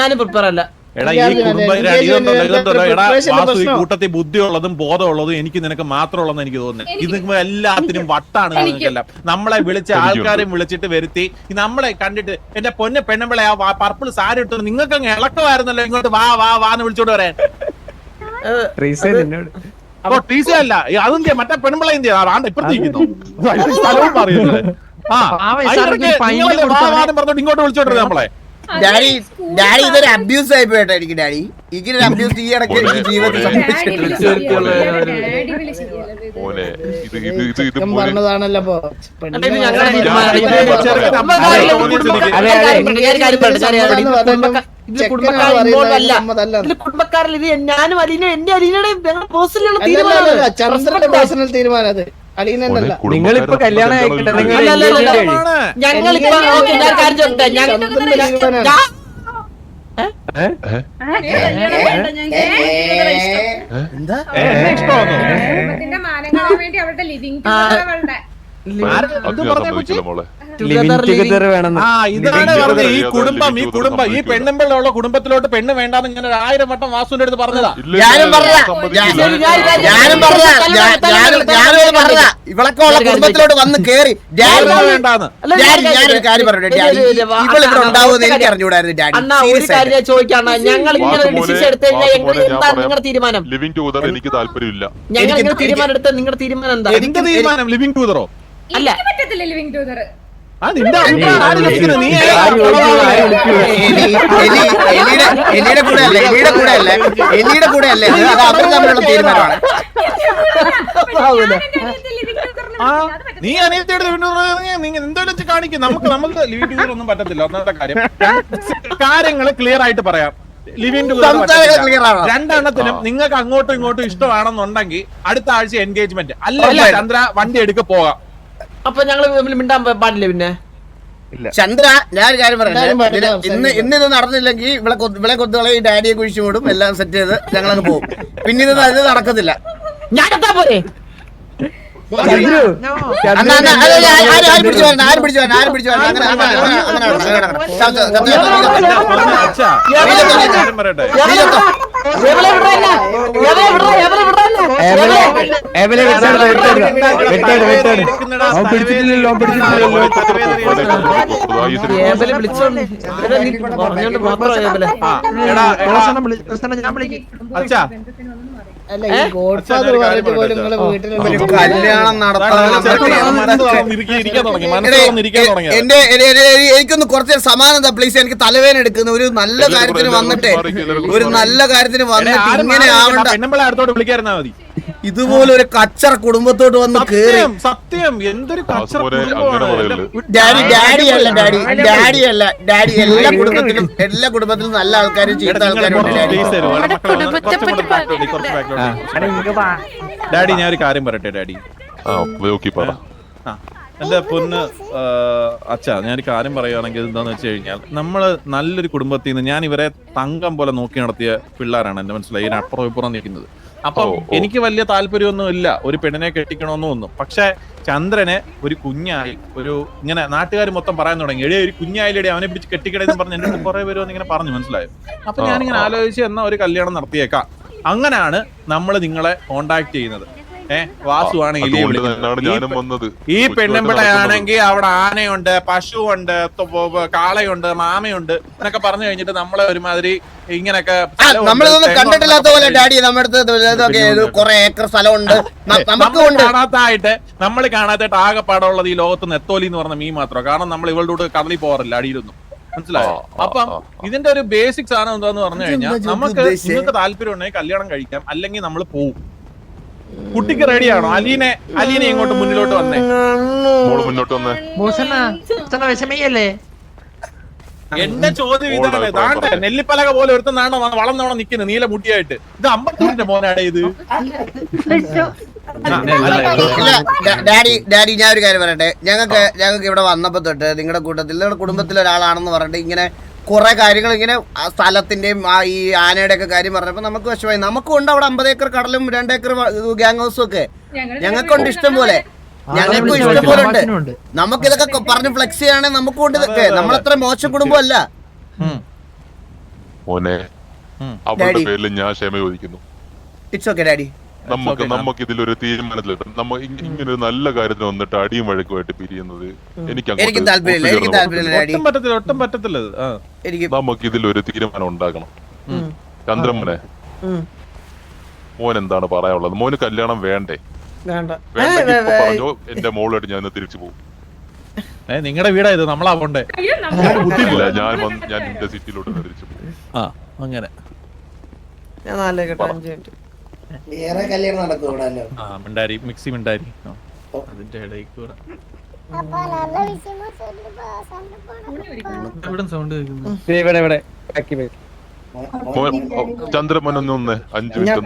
Speaker 4: ഞാനും പ്രിപ്പയർ അല്ല.
Speaker 2: എടാ ഈ കുടുംബം ഈ കൂട്ടത്തിൽ ബുദ്ധിയുള്ളതും ബോധമുള്ളതും എനിക്ക് നിനക്ക് മാത്രമുള്ളതെന്ന് എനിക്ക് തോന്നുന്നത്. ഇത് എല്ലാത്തിനും വട്ടാണ് നിങ്ങൾക്കെല്ലാം. നമ്മളെ വിളിച്ച ആൾക്കാരെയും വിളിച്ചിട്ട് വരുത്തി നമ്മളെ കണ്ടിട്ട് എന്റെ പൊന്നെ പെണ്ണുമ്പളെ ആ പർപ്പിൾ സാരി ഇട്ടു നിങ്ങൾക്ക് അങ്ങ് ഇളക്കമായിരുന്നല്ലോ ഇങ്ങോട്ട് വാ വാ വാന്ന് വിളിച്ചോണ്ട് വരാൻ. അപ്പൊ ടീസ അല്ല അതെന്തിയാ മറ്റേ പെണ്ണുമ്പളെ എന്തിയാ ഇപ്പുറത്തേക്കുന്നു സ്ഥലവും പറയുന്നത്. പറഞ്ഞോട്ട് ഇങ്ങോട്ട് വിളിച്ചോണ്ടിരുന്നത് നമ്മളെ.
Speaker 3: ഡാഡി ഇതൊരു അബ്യൂസ് ആയി പോയിട്ടോ എനിക്ക്. ഡാഡി ഇങ്ങനെ അബ്യൂസ് ഈ ഇടയ്ക്ക് എനിക്ക് ജീവിതത്തിൽ
Speaker 5: പറഞ്ഞതാണല്ലോ
Speaker 4: കുടുംബക്കാരിൽ ഇത് ഞാനും അലീന എന്റെ അലീനയുടെയും പേഴ്സണലുള്ള തീരുമാനമാണ്.
Speaker 5: ചന്ദ്രന്റെ പേഴ്സണൽ തീരുമാനം അത്. അലീനല്ല.
Speaker 6: നിങ്ങളിപ്പോ കല്യാണം ആയിക്കട്ടെ,
Speaker 4: ഞങ്ങളിപ്പോ ഞാൻ കാര്യം ചോദിക്കട്ടെ,
Speaker 3: എന്താ
Speaker 7: മാനം കാണാൻ വേണ്ടി അവരുടെ ലിവിംഗ് അവളുടെ
Speaker 2: ഇതാണ് പറഞ്ഞത്. ഈ കുടുംബം ഈ പെണ്ണുമ്പിള്ള കുടുംബത്തിലോട്ട് പെണ്ണ് വേണ്ടാന്ന് ഇങ്ങനെ 1000 വട്ടം വാസുവിന്റെ അടുത്ത് പറഞ്ഞതാ.
Speaker 3: ഇവളൊക്കെ ഉള്ള കുടുംബത്തിലോട്ട് വന്ന് കേറി
Speaker 2: വേണ്ടാന്ന്.
Speaker 3: ഞാനൊരു കാര്യം പറയട്ടെ ഡാഡി, ഇവളിവിടെ ഉണ്ടാവുമെന്ന് എനിക്ക് അറിഞ്ഞൂടായിരുന്നു ഡാഡി.
Speaker 4: അണ്ണാ ഒരു കാര്യം ഞാൻ ചോദിക്കാം, ഞങ്ങൾ ഇങ്ങനെ ഡിസിഷൻ എടുത്തു കഴിഞ്ഞാൽ എന്താ നിങ്ങളുടെ തീരുമാനം?
Speaker 1: ലിവിംഗ് ടുഗദർ എനിക്ക് താല്പര്യമില്ല.
Speaker 4: ഞങ്ങൾ ഇങ്ങനെ തീരുമാനം എടുത്ത നിങ്ങളുടെ തീരുമാനം എന്താ?
Speaker 2: എന്റെ തീരുമാനം ലിവിംഗ് ടുഗദറോ?
Speaker 4: അല്ല
Speaker 7: പറ്റത്തില്ല ലിവിംഗ് ടുഗദർ.
Speaker 2: നിന്റെ അഭിപ്രായം ആര് വിളിക്കുന്നത്? നീ
Speaker 3: എലിയുടെ കൂടെ അല്ലേ എലിയുടെ കൂടെ അല്ലേ അത് അവർ തമ്മിലുള്ള തീരുമാനമാണ്.
Speaker 2: നീ അനിയത്തിയുടെ എന്തായാലും കാണിക്കും. നമുക്ക് ലിവിംഗ് ടുഗദർ ഒന്നും പറ്റത്തില്ല. ഒന്നാമത്തെ കാര്യം, കാര്യങ്ങൾ ക്ലിയർ ആയിട്ട് പറയാം. ലിവിംഗ് ടുഗദർ രണ്ടെണ്ണത്തിനും നിങ്ങൾക്ക് അങ്ങോട്ടും ഇങ്ങോട്ടും ഇഷ്ടമാണെന്നുണ്ടെങ്കിൽ അടുത്ത ആഴ്ച എൻഗേജ്മെന്റ്, അല്ലെങ്കിൽ ചന്ദ്ര വണ്ടി എടുക്ക പോകാം.
Speaker 4: അപ്പൊ ഞങ്ങള് മിണ്ടാൻ പാടില്ല. പിന്നെ
Speaker 3: ചന്ദ്ര, ഞാനൊരു കാര്യം പറയട്ടെ, ഇന്നിത് നടന്നില്ലെങ്കിൽ ഇവിടെ കൊത്തുകളെ ഈ ഡാഡിയെ കുഴിച്ചു മൂടും, എല്ലാം സെറ്റ് ചെയ്ത് ഞങ്ങളങ്ങ് പോകും. പിന്നെ ഇത് നടക്കത്തില്ല.
Speaker 4: ഞാനെത്താ പോരെ?
Speaker 3: കല്യാണം നടത്താൻ എനിക്കൊന്ന് കുറച്ച് സമാനത പ്ലീസ്. എനിക്ക് തലവേദന എടുക്കുന്നു. ഒരു നല്ല കാര്യത്തിന് വന്നിട്ട് ഇങ്ങനെ ആവണ്ട. ഇതുപോലെ ഒരു കച്ചറ കുടുംബത്തോട്ട് വന്ന് കേറി.
Speaker 2: സത്യം എന്തൊരു
Speaker 3: ഡാഡി എല്ലാ കുടുംബത്തിലും നല്ല ആൾക്കാരും ചീത്ത ആൾക്കാരും
Speaker 2: ഡാഡി ഞാൻ ഒരു കാര്യം പറയട്ടെ ഡാഡി. എന്റെ പൊന്ന് അച്ഛാ, ഞാനൊരു കാര്യം പറയുകയാണെങ്കിൽ എന്താന്ന് വെച്ച് കഴിഞ്ഞാൽ നമ്മള് നല്ലൊരു കുടുംബത്തിൽ നിന്ന് ഞാൻ ഇവരെ തങ്കം പോലെ നോക്കി നടത്തിയ പിള്ളേരാണ്. എന്റെ മനസ്സിലായി ഇതിന് അപ്പുറം ഇപ്പുറം നിൽക്കുന്നത്. അപ്പം എനിക്ക് വലിയ താല്പര്യമൊന്നും ഇല്ല ഒരു പെണ്ണിനെ കെട്ടിക്കണമെന്നും ഒന്നും. പക്ഷെ ചന്ദ്രനെ ഒരു കുഞ്ഞായി ഒരു ഇങ്ങനെ നാട്ടുകാർ മൊത്തം പറയാൻ തുടങ്ങി, എടേ ഒരു കുഞ്ഞായില്ലേ അവനെ പിടിച്ച് കെട്ടിക്കിടയെന്ന് പറഞ്ഞ് എന്റെ കുറെ പേര് ഇങ്ങനെ പറഞ്ഞു, മനസ്സിലായോ? അപ്പൊ ഞാനിങ്ങനെ ആലോചിച്ച് എന്നാ ഒരു കല്യാണം നടത്തിയേക്കാം. അങ്ങനെയാണ് നമ്മൾ നിങ്ങളെ കോണ്ടാക്ട് ചെയ്യുന്നത്. വാസുവാണെങ്കിൽ ഈ പെണ്ണുമ്പിളയാണെങ്കിൽ അവിടെ ആനയുണ്ട്, പശുവുണ്ട്, കാളയുണ്ട്, മാമയുണ്ട് എന്നൊക്കെ പറഞ്ഞു കഴിഞ്ഞിട്ട് നമ്മളെ ഒരുമാതിരി ഇങ്ങനെയൊക്കെ
Speaker 3: നമ്മളൊന്നും കണ്ടിട്ടില്ലാത്ത പോലെ ഡാഡി നമ്മുടെ കുറെ ഏക്കർ സ്ഥലമുണ്ട്
Speaker 2: കാണാത്തായിട്ട് നമ്മൾ കാണാത്തായിട്ട് ആകെ പാടമുള്ളത് ഈ ലോകത്ത് നെത്തോലി എന്ന് പറഞ്ഞ മീൻ മാത്രം. കാരണം നമ്മൾ ഇവളുടെ കൂടെ കടലിൽ പോകാറില്ല അടിയിലൊന്നും, മനസ്സിലായോ? അപ്പം ഇതിന്റെ ഒരു ബേസിക് സാധനം എന്താന്ന് പറഞ്ഞു കഴിഞ്ഞാൽ നിങ്ങൾക്ക് താല്പര്യം ഉണ്ടെങ്കിൽ കല്യാണം കഴിക്കാം, അല്ലെങ്കിൽ നമ്മൾ പോവും. കുട്ടിക്ക് റെഡിയാണോ? അലീനെ ഇങ്ങോട്ട് മുന്നിലോട്ട് വന്നേ.
Speaker 1: മോള് മുന്നോട്ട് വന്നേ.
Speaker 6: വിഷമയല്ലേ?
Speaker 2: എന്റെ ചോദ്യം ഇതാണ്. താണ്ടെ നെല്ലിപ്പലക പോലെ ഒരുത്തനാണോ വളർന്നോണം നിക്കുന്നത് നീല മുടിയായിട്ട്? ഇത് അമ്പത്തൂരിന്റെ മോനാടേ ഇത്?
Speaker 3: ഡാഡി ഞാൻ ഒരു കാര്യം പറയട്ടെ. ഞങ്ങൾക്ക് ഇവിടെ വന്നപ്പോ തൊട്ട് നിങ്ങളുടെ കുടുംബത്തിലെ ഒരാളാണെന്ന് പറഞ്ഞിട്ട് ഇങ്ങനെ കുറെ കാര്യങ്ങൾ ഇങ്ങനെ ആ സ്ഥലത്തിന്റെയും ആ ഈ ആനയുടെ ഒക്കെ കാര്യം പറഞ്ഞപ്പോ നമുക്ക് വിഷമായി. നമുക്കുണ്ട് അവിടെ 50 ഏക്കർ കടലും 2 ഏക്കർ ഗ്യാങ് ഹൗസും ഒക്കെ. ഞങ്ങൾക്കുണ്ട് ഇഷ്ടം പോലെ. ഞങ്ങൾക്കും ഇഷ്ടം പോലെ ഉണ്ട്. നമുക്കിതൊക്കെ പറഞ്ഞ് ഫ്ലെക്സ് ചെയ്യണേ നമുക്കും ഉണ്ട് ഇതൊക്കെ. നമ്മളത്ര മോശം കുടുംബമല്ല.
Speaker 1: മോനെ അവരുടെ പേരിൽ ഞാൻ ക്ഷമ ചോദിക്കുന്നു.
Speaker 3: It's okay daddy.
Speaker 1: നമുക്ക് ഇതിലൊരു തീരുമാനത്തിലെത്തും. നമ്മ ഇങ്ങനെ ഒരു നല്ല കാര്യത്തിന് വന്നിട്ട് അടിയും വഴക്കുമായിട്ട് പിരിയുന്നത്
Speaker 3: എനിക്ക് താല്പര്യമില്ല.
Speaker 2: ഒട്ടും പറ്റത്തില്ല.
Speaker 1: നമുക്ക് ഇതിലൊരു തീരുമാനം ഉണ്ടാക്കണം. ചന്ദ്രമോനെ, മോൻ എന്താണ് പറയാനുള്ളത്? മോന് കല്യാണം വേണ്ടേ? പറഞ്ഞോ, എന്റെ മോളായിട്ട് ഞാൻ തിരിച്ചു പോകും.
Speaker 2: നിങ്ങളുടെ വീടാ ഇത്, നമ്മളാ പോണ്ടേ?
Speaker 1: ഇല്ല, ഞാൻ എന്റെ സിറ്റിയിലോട്ട് തിരിച്ചു പോകും.
Speaker 2: അങ്ങനെ
Speaker 5: വേറെ കല്യാണം നടക്കൂടല്ലോ.
Speaker 2: മിണ്ടാരി മിക്സി മിണ്ടാരി അതിന്റെ ഇടയിൽ കൂടെ
Speaker 4: ഇവിടെ
Speaker 1: ചന്ദ്രമോനൊന്ന് വന്നേ, 5 മിനിറ്റ്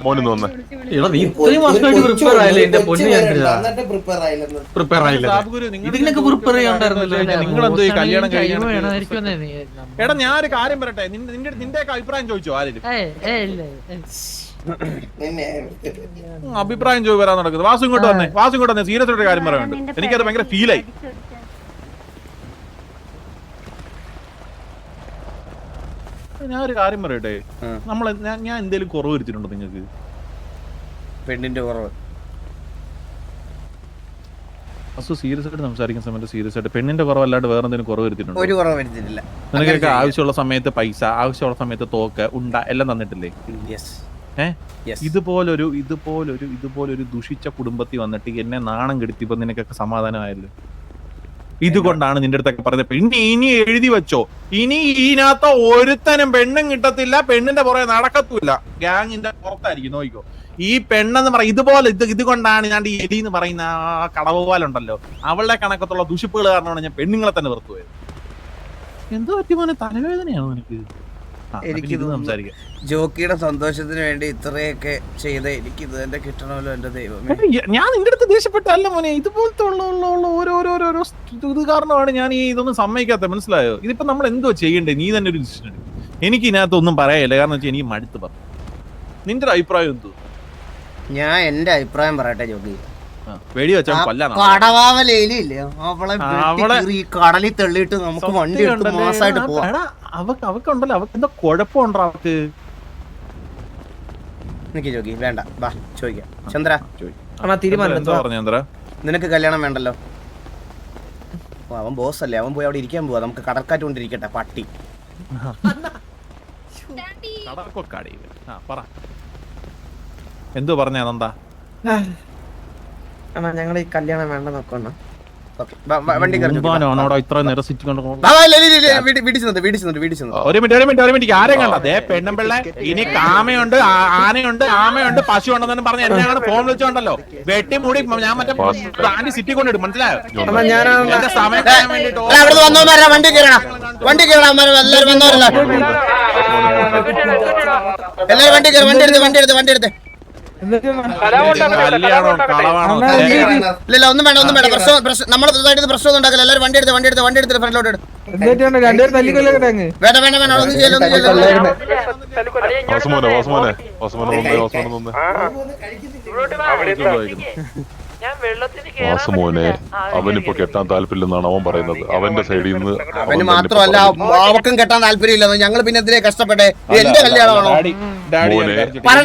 Speaker 1: മോനൊന്ന് വന്നേ.
Speaker 2: നിങ്ങളെന്തോ ഈ കല്യാണം കഴിയണം? എടാ ഞാനൊരു കാര്യം പറയട്ടെ, നിന്റെ അഭിപ്രായം ചോദിച്ചോ ആരെങ്കിലും? അഭിപ്രായം ചോദിക്കാൻ നടക്കുന്നത്. വാസു ഇങ്ങോട്ട് വന്നേ, സീരിയസ് ആയിട്ട് കാര്യം പറയാനുണ്ട്. എനിക്കത് ഭയങ്കര ഫീലായി. ഞാനൊരു കാര്യം പറയട്ടെ, ഞാൻ എന്തേലും കുറവ് വരുത്തിട്ടുണ്ടോ നിങ്ങൾക്ക്?
Speaker 3: പെണ്ണിന്റെ കുറവ്
Speaker 2: സീരിയസ് ആയിട്ട് സംസാരിക്കുന്ന സമയത്ത് സീരിയസ് ആയിട്ട് പെണ്ണിന്റെ കുറവല്ലാണ്ട് വേറെ എന്തെങ്കിലും കുറവ് വരുത്തിട്ടുണ്ടോ?
Speaker 3: ഒരു കുറവ് വരുത്തിട്ടില്ല.
Speaker 2: നിനക്കൊക്കെ ആവശ്യമുള്ള സമയത്ത് പൈസ, ആവശ്യമുള്ള സമയത്ത് തോക്ക് എല്ലാം തന്നിട്ടില്ലേ? ഇതുപോലൊരു ദുഷിച്ച കുടുംബത്തിൽ വന്നിട്ട് എന്നെ നാണം കെടുത്തിയപ്പോ നിനക്കൊക്കെ സമാധാനമായല്ലോ. ഇതുകൊണ്ടാണ് നിന്റെ അടുത്തൊക്കെ പറഞ്ഞത് പിന്നെ ഇനി എഴുതി വെച്ചോ, ഇനി ഇതിനകത്ത് ഒരുത്തനും പെണ്ണും കിട്ടത്തില്ല, പെണ്ണിന്റെ പുറകെ നടക്കത്തുമില്ല, ഗ്യാങ്ങിന്റെ പുറത്തായിരിക്കും. നോക്കിക്കോ, ഈ പെണ്ണെന്ന് പറയും ഇതുപോലെ ഇതുകൊണ്ടാണ് ഞാൻ ഈ എലി എന്ന് പറയുന്ന ആ കടവുപാലുണ്ടല്ലോ, അവളുടെ കണക്കത്തുള്ള ദുഷിപ്പുകൾ കാരണമാണ് ഞാൻ പെണ്ണുങ്ങളെ തന്നെ വെറുത്തു പോയത്. എന്തോ പറ്റി മോനെ, തലവേദനയാണോ നിനക്ക്?
Speaker 3: എനിക്ക് സംസാരിക്കാം. ജോക്കിയുടെ സന്തോഷത്തിന് വേണ്ടി ഇത്രയൊക്കെ ചെയ്ത എനിക്ക് ഇത് തന്നെ കിട്ടണമല്ലോ എന്റെ ദൈവമേ.
Speaker 2: ഞാൻ നിന്റെ അടുത്ത് ദേഷ്യപ്പെട്ടല്ല മോനെ, ഇതുപോലത്തെ ഉള്ള ഓരോരോ ഇത് കാരണമാണ് ഞാൻ ഈ ഇതൊന്നും സമ്മതിക്കാത്ത. മനസ്സിലായോ? ഇതിപ്പോ നമ്മൾ എന്തോ ചെയ്യണ്ടേ? നീ തന്നെ ഒരു ഡിസിഷൻ എടുക്കും. എനിക്ക് ഇതിനകത്ത് ഒന്നും പറയാനില്ല, കാരണം വെച്ചാൽ എനിക്ക് മടുത്ത് പറഞ്ഞു. നിന്റെ ഒരു അഭിപ്രായം എന്തോ?
Speaker 3: ഞാൻ എന്റെ അഭിപ്രായം പറയട്ടെ ജോക്കി.
Speaker 2: വെടി വെച്ചാൽ
Speaker 3: കടവാവലയില്ലേ അവളെ കടലിൽ തള്ളിയിട്ട് നമുക്ക് വണ്ടി എടുത്ത് മാസമായിട്ട് പോവാം.
Speaker 2: അവക്കുണ്ടല്ലോ, അവക്ക് എന്താ കുഴപ്പമുണ്ടോ അവക്ക്?
Speaker 3: നിക്ക് ജോക്കി, വേണ്ട, വാ ചോദിക്കാം. ചന്ദ്ര നിനക്ക് കല്യാണം വേണ്ടല്ലോ? അവൻ ബോസ് അല്ലേ, അവൻ പോയി അവിടെ ഇരിക്കാൻ പോവാ. നമുക്ക് കടൽക്കാറ്റ് കൊണ്ടിരിക്കട്ടെ പട്ടി.
Speaker 2: എന്തോ പറഞ്ഞ എന്താ?
Speaker 4: ഞങ്ങൾ ഈ കല്യാണം വേണ്ട നോക്കണ.
Speaker 3: വണ്ടി
Speaker 2: ഇത്ര നേരം ഒരു മിനിറ്റ് ആരെയും കണ്ട പെണ്ണുമ്പിള്ള ഇനി കാമയുണ്ട്, ആനയുണ്ട്, ആമയുണ്ട്, പശു ഉണ്ടെന്നു പറഞ്ഞ് എന്നെ ഫോൺ വിളിച്ചോണ്ടല്ലോ വെട്ടി മൂടി ഞാൻ മറ്റേ ആന്റി സിറ്റി കൊണ്ടിടും. മനസ്സിലായോ? എന്റെ സമയം കളയാൻ വേണ്ടിട്ട്
Speaker 3: വണ്ടി കയറണം, വണ്ടി കയറണം, എല്ലാവരും വന്നവരല്ല, എല്ലാവരും വണ്ടി കയറി, വണ്ടി എടുത്ത് ഇല്ല ഒന്നും വേണ്ട, ഒന്നും വേണ്ട. നമ്മുടെ പ്രശ്നം ഉണ്ടാക്കില്ല. എല്ലാവരും വണ്ടി എടുത്ത് ഫ്രണ്ടിലോട്ട് എടുത്ത്. വേണ്ട ഒന്നും ചെയ്യല്ലോ,
Speaker 1: വാസുമോനെ അവനിപ്പോ കെട്ടാൻ താല്പര്യമില്ലെന്നാണ് അവൻ പറയുന്നത്. അവന്റെ സൈഡിൽ നിന്ന്
Speaker 3: അവന് മാത്രമല്ല അവർക്കും കെട്ടാൻ താല്പര്യമില്ലെന്ന്. ഞങ്ങൾ പിന്നെ എന്തിനാ കഷ്ടപ്പെട്ടെ? എന്റെ കല്യാണമാണോ? പറ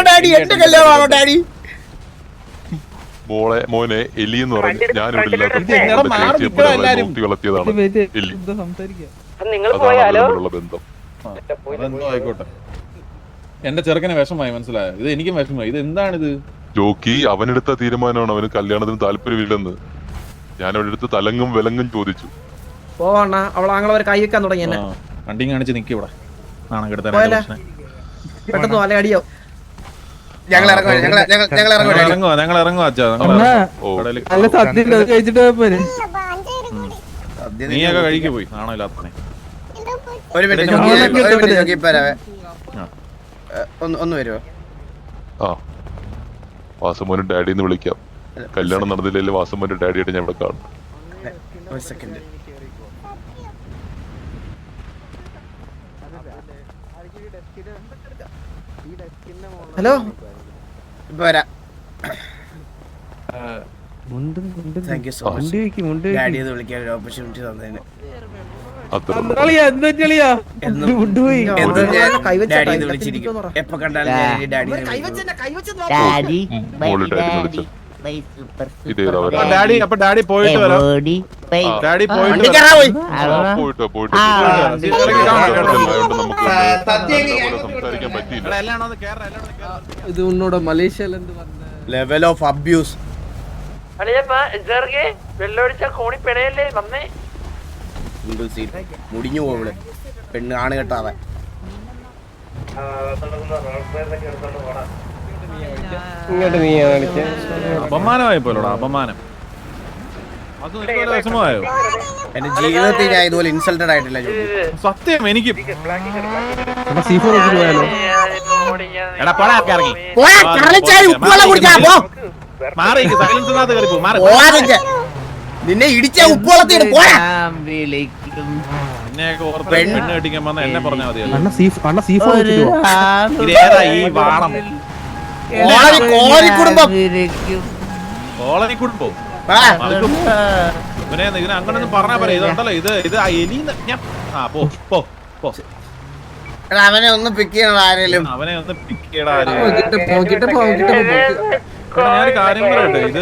Speaker 3: ഡാഡി, എന്റെ കല്യാണമാണോ ഡാഡി?
Speaker 1: മോനെ എലി എന്ന് പറഞ്ഞ് ഞാനിവിടെ വളർത്തിയതാണ് എലി. അതാണ് ബന്ധം.
Speaker 2: ആയിക്കോട്ടെ, എന്റെ ചെറുക്കനെ വിഷമായി, മനസ്സിലായോ? ഇത് എനിക്കും വിഷമായി. ഇത് എന്താണിത്?
Speaker 1: ജോക്കി അവനെടുത്ത തീരുമാനമാണ് അവന് കല്യാണത്തിന് താല്പര്യമില്ലെന്ന്. ഞാൻ അവിടെ അടുത്ത് തലങ്ങും വിലങ്ങും ചോദിച്ചു.
Speaker 4: കൈ വെക്കാൻ തുടങ്ങി.
Speaker 2: വണ്ടി കാണിച്ച് നിക്ക് ഇവിടെ, നാണം കെടുത്താൻ.
Speaker 4: പെട്ടെന്ന് അടിയോ
Speaker 3: ഞങ്ങൾ ഇറങ്ങും
Speaker 2: ഞങ്ങൾ ഇറങ്ങും അച്ഛാ.
Speaker 1: ഓ
Speaker 2: നീയൊക്കെ കഴിക്ക് പോയി ആണോ ഇല്ലാത്ത
Speaker 3: ഒരു മിനിറ്റ് ഇപ്പൊ വരാവേ. ഒന്ന് വരുമോ?
Speaker 1: ആ വാസുമോനും ഡാഡിന്ന് വിളിക്കാം. കല്യാണം നടന്നില്ലെങ്കിൽ വാസുമോന്റെ ഡാഡിയായിട്ട് ഞാൻ ഇവിടെ കാണും.
Speaker 3: ഒരു സെക്കൻഡ്.
Speaker 4: ഹലോ
Speaker 3: ഇപ്പൊ വരാം. Thank you so much daddy എന്ന് വിളിക്കാൻ ഒരു ഓപ്പർച്യൂണിറ്റി തന്നതിന്. ഡാഡി എന്ന് വിളിച്ചിരിക്കും എപ്പോ കണ്ടാലും ഡാഡി
Speaker 1: മോള് ഡാഡിന്ന് വിളിച്ചു. ഇതേതാ
Speaker 2: ഡാഡി. അപ്പൊ ഡാഡി പോയിട്ട് വരാം. ഡാഡി പോയിട്ട്
Speaker 1: പോയിട്ടോ പോയിട്ടോ നമുക്ക് സംസാരിക്കാൻ പറ്റിയില്ല.
Speaker 8: ഇത് ഉന്നോട് മലേഷ്യയിൽ എന്ത്
Speaker 3: ലെവൽ ഓഫ് അബ്യൂസ്. മുടിഞ്ഞു പോവള് പെണ്ണ് ആണ് കെട്ടാതെ.
Speaker 8: ഇങ്ങോട്ട് നീ കാണിച്ച
Speaker 2: അപമാനമായി പോലോടാ അപമാനം. അത് നിനക്ക് വിഷമമായോ?
Speaker 3: എന്റെ ജീവിതത്തിൽ ഞാൻ ഇതുപോലെ ഇൻസൾട്ടഡ് ആയിട്ടില്ല.
Speaker 2: സത്യം എനിക്ക് എടാ മാറി സൈലൻസിനകത്ത് കയറി പോ. മാറി
Speaker 3: നിന്നെ ഇടിച്ച ഉപ്പുവെള്ളത്തിൽ
Speaker 2: എന്നെയൊക്കെ ഓർത്ത് പെണ്ണ് കെട്ടിക്കാൻ വന്ന എന്നെ പറഞ്ഞാൽ മതിയല്ലോ. ഈ വാണം
Speaker 3: കുടുംബം
Speaker 2: കോളനി കുടുംബം ഇവനെ ഇതിനെ അങ്ങനൊന്നും പറഞ്ഞാ പറയാ. ഇതുണ്ടല്ലോ ഇത് ആ എലീന്ന് ഞാൻ പോ പോ പോ.
Speaker 3: അവനെ ഒന്ന് പിക്ക് ചെയ്യണം ആരെങ്കിലും.
Speaker 2: അവനെ ഒന്ന് പിക്ക് ചെയ്യടാ. ഞാൻ കാര്യം പറയട്ടെ, ഇത്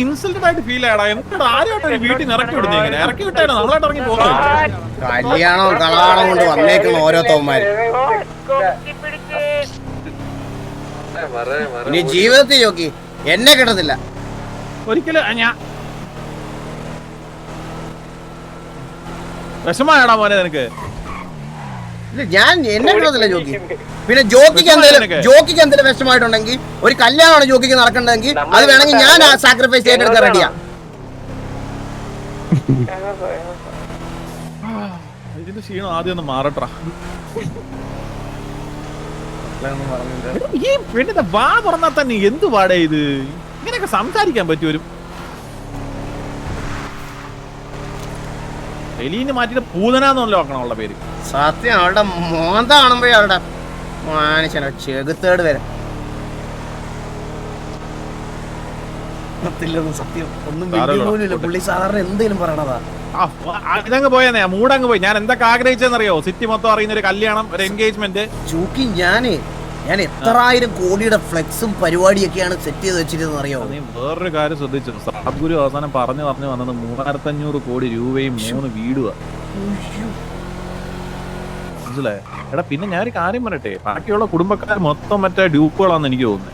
Speaker 2: ഇൻസൾട്ടഡ് ആയിട്ട് ഫീൽ ആയടാ. എന്നിട്ട് ആരുമായിട്ട് വീട്ടിൽ നിന്ന് ഇറക്കി വിടുന്നേ? ഇങ്ങനെ ഇറക്കി വിട്ടാണ് നമ്മളായിട്ട് ഇറങ്ങി പോകുന്നത്.
Speaker 3: കല്യാണവും കളാണോ കൊണ്ട് വന്നേക്കുന്ന ഓരോ തോന്മാര് ഇനി ജീവിതത്തിൽ നോക്കി എന്നെ കിട്ടത്തില്ല
Speaker 2: ഒരിക്കലും. ഞാൻ വിഷമായടാ മോനെ നിനക്ക്?
Speaker 3: ഞാൻ എന്നെ കിട്ടത്തില്ല ജോക്കി. പിന്നെ ജോക്കിക്ക് എന്തെങ്കിലും വിഷമായിട്ടുണ്ടെങ്കിൽ ഒരു കല്യാണമാണ് ജോക്കിക്ക് നടക്കേണ്ടതെങ്കിൽ അത് വേണമെങ്കിൽ ഞാൻ സാക്രിഫൈസ് ചെയ്തെടുക്കാൻ റെഡിയാ.
Speaker 2: ഇതിന്റെ ക്ഷീണം ആദ്യം ഒന്ന് മാറട്ടാ. ഈ പെണ്ണിന്റെ വാ തുറന്നാൽ തന്നെ എന്ത് പാടേ ഇത്? ഇങ്ങനെയൊക്കെ സംസാരിക്കാൻ പറ്റും? എലീന് മാറ്റിട്ട് പൂതനാന്നല്ലോ ആക്കണം അവളുടെ പേര്.
Speaker 3: സത്യം അവളുടെ മോന്ത കാണുമ്പോഴേ അവളുടെ മനുഷ്യനോ ചെകുത്തേട് വരെ സത്യം ഒന്നും പോലുമില്ല. പുള്ളി സാധാരണ എന്തെങ്കിലും പറയണതാ.
Speaker 2: ഇതങ്ങ് പോയെന്നേ, മൂടങ്ങ് പോയി. ഞാൻ എന്തൊക്കെ ആഗ്രഹിച്ചെന്നറിയോ? സിറ്റി മൊത്തം അറിയുന്ന ഒരു കല്യാണം, ഒരു എൻഗേജ്മെന്റ്.
Speaker 3: ചൂക്കി ഞാൻ എത്രായിരം കോടിയുടെ ഫ്ലെക്സും പരിപാടിയൊക്കെയാണ് സെറ്റ് ചെയ്ത് വെച്ചിരുന്നത് അറിയോ?
Speaker 2: നീ വേറൊരു കാര്യം ശ്രദ്ധിച്ചു, സദ്ഗുരു അവസാനം പറഞ്ഞു വന്നത് 3500 കോടി രൂപയും 3 വീടുവാ. മനസ്സിലായോ? എടാ പിന്നെ ഞാനൊരു കാര്യം പറയട്ടെ, ബാക്കിയുള്ള കുടുംബക്കാർ മൊത്തം മറ്റേ ഡ്യൂപ്പുകളാന്ന് എനിക്ക് തോന്നുന്നത്.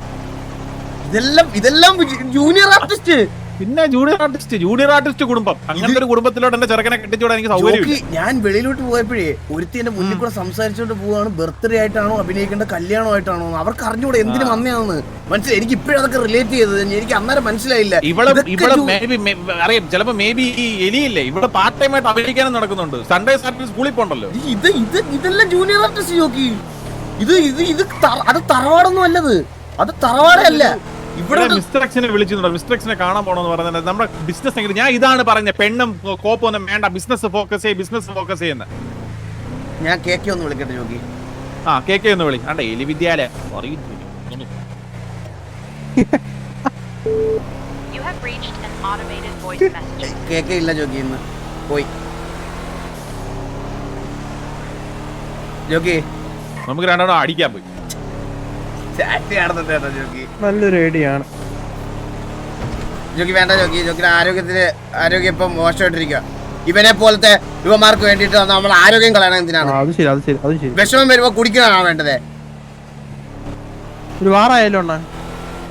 Speaker 3: ഇതെല്ലാം ജൂനിയർ ആർട്ടിസ്റ്റ്.
Speaker 2: പിന്നെ ജൂനിയർ ആർട്ടിസ്റ്റ് കുടുംബം. അങ്ങനത്തെ ഒരു കുടുംബത്തിലോട്ട് എന്റെ ചെറുക്കനെ കെട്ടിച്ചോടാൻ എനിക്ക് സൗകര്യം.
Speaker 3: ഞാൻ വെളിയിലോട്ട് പോയപ്പോഴേ ഒരുത്തി എന്റെ മുന്നിൽ കൂടെ സംസാരിച്ചോണ്ട് പോവാണ്. ബർത്ത്ഡേ ആയിട്ടാണോ അഭിനയിക്കേണ്ട കല്യാണമായിട്ടാണോ അവർക്ക് അറിഞ്ഞൂടെ എന്തിനു വന്നതാണെന്ന്. മനസ്സിലായി? എനിക്ക് ഇപ്പോഴും അതൊക്കെ റിലേറ്റ് ചെയ്തത് എനിക്ക് അന്നേരം മനസ്സിലായില്ല.
Speaker 2: ഇവിടെ അറിയാം, ചിലപ്പോ മേ ബി ഈ എലിയില്ലേ ഇവിടെ പാർട്ട് ടൈം ആയിട്ട് അഭിനയിക്കാനും നടക്കുന്നുണ്ട്. സൺഡേ സാറ്റർഡേ സ്കൂളിൽ പോണ്ടല്ലോ.
Speaker 3: ഇതെല്ലാം ജൂനിയർ ആർട്ടിസ്റ്റ് നോക്കി. ഇത് അത് തറവാടൊന്നും അല്ലത്. അത് തറവാടേ അല്ല.
Speaker 2: ഇവിടെ മിസ്റ്റർ എക്സിനെ വിളിച്ചിട്ടുണ്ടോ? മിസ്റ്റർ എക്സിനെ കാണാൻ പോണെന്ന് പറഞ്ഞത് നമ്മുടെ ബിസിനസ് എങ്ങനെ? ഞാൻ ഇതാണ് പറഞ്ഞത്, പെണ്ണും കോപ്പൊന്നും വേണ്ട, ബിസിനസ് ഫോക്കസ് ചെയ്യുന്ന.
Speaker 3: ഞാൻ കേക്ക് ഒന്ന് വിളിക്കട്ടെ നോക്കി.
Speaker 2: ആ കേക്ക് ഒന്ന് വിളി. ആണ്ടെ എലി വിദ്യാലയം
Speaker 3: കേക്ക് ഇല്ല ജോക്കി, ഇന്ന് പോയി. ജോക്കി
Speaker 2: നമുക്ക് രണ്ടെണ്ണം അടിക്കാൻ പോയി.
Speaker 8: നല്ലൊരു ഐഡിയാണ്
Speaker 3: ജോക്കി. വേണ്ട ജോക്കി, ജോക്കിയുടെ ആരോഗ്യം ഇപ്പം മോശമായിട്ടിരിക്കുക. ഇവനെ പോലത്തെ യുവമാർക്ക് വേണ്ടിട്ട് നമ്മൾ ആരോഗ്യം കളയണം. എന്തിനാണ്? വിഷമം വരുമ്പോ കുടിക്കണാണോ വേണ്ടത്?
Speaker 8: ഒരു വാറായാലോ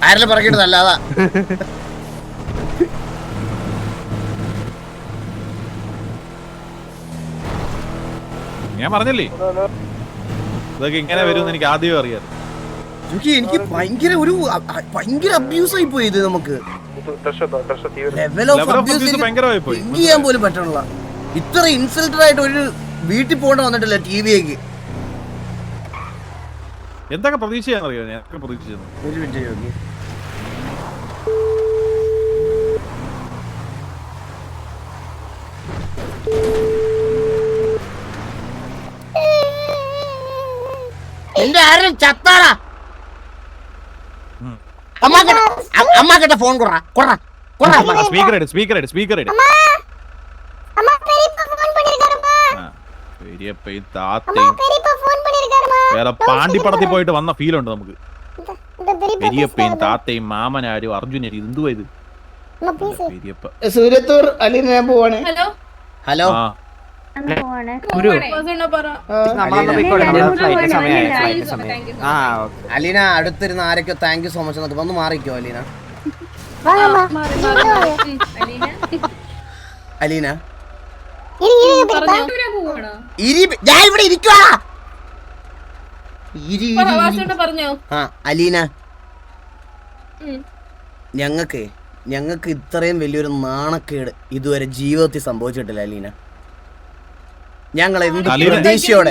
Speaker 3: ആരെല്ലാം പറക്കിട്ടതല്ല. അതാ
Speaker 2: ഞാൻ പറഞ്ഞല്ലേ ഇതൊക്കെ ഇങ്ങനെ വരുമെന്ന് എനിക്ക് ആദ്യം അറിയാം.
Speaker 3: എനിക്ക് ഭയങ്കര അബ്യൂസ് ആയി പോയി ഇത്. നമുക്ക് ലെവൽ ഓഫ് അബ്യൂസ് തിങ്ക് ചെയ്യാൻ പോലും പറ്റണില്ല. ഇത്ര ഇൻസൾട്ടഡ് ആയിട്ട് ഒരു വീട്ടിൽ പോകേണ്ട വന്നിട്ടില്ല ടിവിയേക്ക്.
Speaker 2: എന്തൊക്കെ പ്രതീക്ഷയാണെന്നറിയോ ഞാൻ പ്രതീക്ഷിച്ചത്.
Speaker 3: ഒരു മിനിറ്റ് നോക്കി. എന്റെ ആരും ചത്താടാ. അമ്മാക്കിட்ட ഫോൺ
Speaker 2: സ്പീക്കർ വേറെ പാണ്ടിപ്പടത്തിൽ പോയിട്ട് വന്ന ഫീൽ ഉണ്ട് നമുക്ക്. പെരിയപ്പയും താത്തയും മാമനാരും അർജുനരും എന്തുവാ ഇത്?
Speaker 5: സൂര്യത്തൂർ അലീന ഞാൻ പോവാണ്.
Speaker 7: ഹലോ
Speaker 3: ഹലോ അലീന അടുത്തിരുന്ന് ആരൊക്കെ താങ്ക് യു സോ മച്ച് എന്നൊക്കെ ഒന്ന് മാറിക്കോ അലീന. അലീന ഞാൻ ഇവിടെ ഇരിക്കുവാ. അലീന ഞങ്ങൾക്ക് ഇത്രയും വലിയൊരു നാണക്കേട് ഇതുവരെ ജീവിതത്തിൽ സംഭവിച്ചിട്ടില്ല അലീന. ഞങ്ങൾ എന്ത് പ്രതീക്ഷയോടെ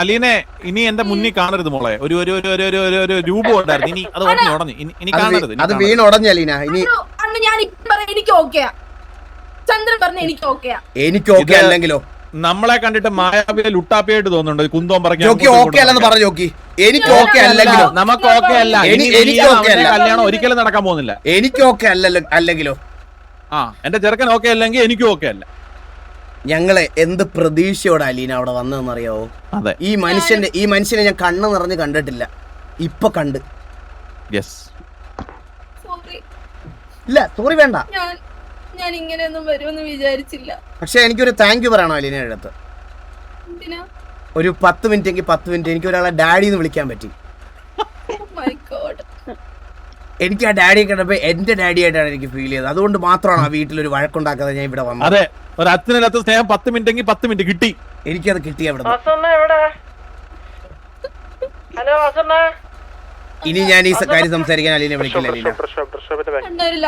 Speaker 2: അലീനെ ഇനി എന്റെ മുന്നിൽ കാണരുത് മോളെ. ഒരു രൂപം ഉണ്ടായിരുന്നു. ഇനി അത് ഉടഞ്ഞു ഇനി കാണരുത്.
Speaker 3: അത് വീണുടഞ്ഞ അലീന. ഇനി എനിക്ക് ഓക്കെ അല്ലെങ്കിലോ?
Speaker 2: നമ്മളെ കണ്ടിട്ട് മായാവിലെ ലുട്ടാപ്പിയായിട്ട് തോന്നുന്നുണ്ട്. കുന്തോം
Speaker 3: എനിക്ക് ഓക്കെ അല്ലെങ്കിലോ?
Speaker 2: നമുക്ക് ഓക്കെ അല്ല. കല്യാണം ഒരിക്കലും നടക്കാൻ പോകുന്നില്ല.
Speaker 3: എനിക്ക് ഓക്കെ അല്ലെങ്കിലോ?
Speaker 2: എന്റെ ചെറുക്കൻ ഓക്കെ അല്ലെങ്കിൽ എനിക്കും ഓക്കെ അല്ല.
Speaker 3: ഞങ്ങളെ എന്ത് പ്രതീക്ഷയോടെ അലീന അവിടെ വന്നതെന്നറിയാവോ?
Speaker 2: അതെ,
Speaker 3: ഈ മനുഷ്യനെ ഞാൻ കണ്ണ് നിറഞ്ഞ് കണ്ടിട്ടില്ല. ഇപ്പൊ കണ്ട്. ഇല്ല സോറി വേണ്ട.
Speaker 7: ഞാൻ ഇങ്ങനെയൊന്നും വരുമെന്ന് വിചാരിച്ചില്ല.
Speaker 3: പക്ഷെ എനിക്കൊരു താങ്ക് യു പറയണോ അലീനയുടെ അടുത്ത്? ഒരു 10 മിനിറ്റ് എങ്കിൽ 10 മിനിറ്റ് എനിക്ക് ഒരാളെ ഡാഡി എന്ന് വിളിക്കാൻ പറ്റി. എനിക്ക് ആ ഡാഡിയെ കണ്ടപ്പോ എന്റെ ഡാഡി ആയിട്ടാണ് എനിക്ക് ഫീൽ ചെയ്തത്. അതുകൊണ്ട് മാത്രമാണ് ആ വീട്ടിലൊരു വഴക്കുണ്ടാക്കാതെ ഞാൻ ഇവിടെ വന്നത്.
Speaker 2: അതെ, ഒരു അച്ഛനകത്ത് സ്നേഹം 10 മിനിറ്റ് എങ്കിൽ 10 മിനിറ്റ് കിട്ടി.
Speaker 3: എനിക്കത് കിട്ടി അവിടെ. ഇനി ഞാൻ ഈ കാര്യം സംസാരിക്കാൻ അലീനെ വിളിക്കില്ല. അലീന ഇല്ല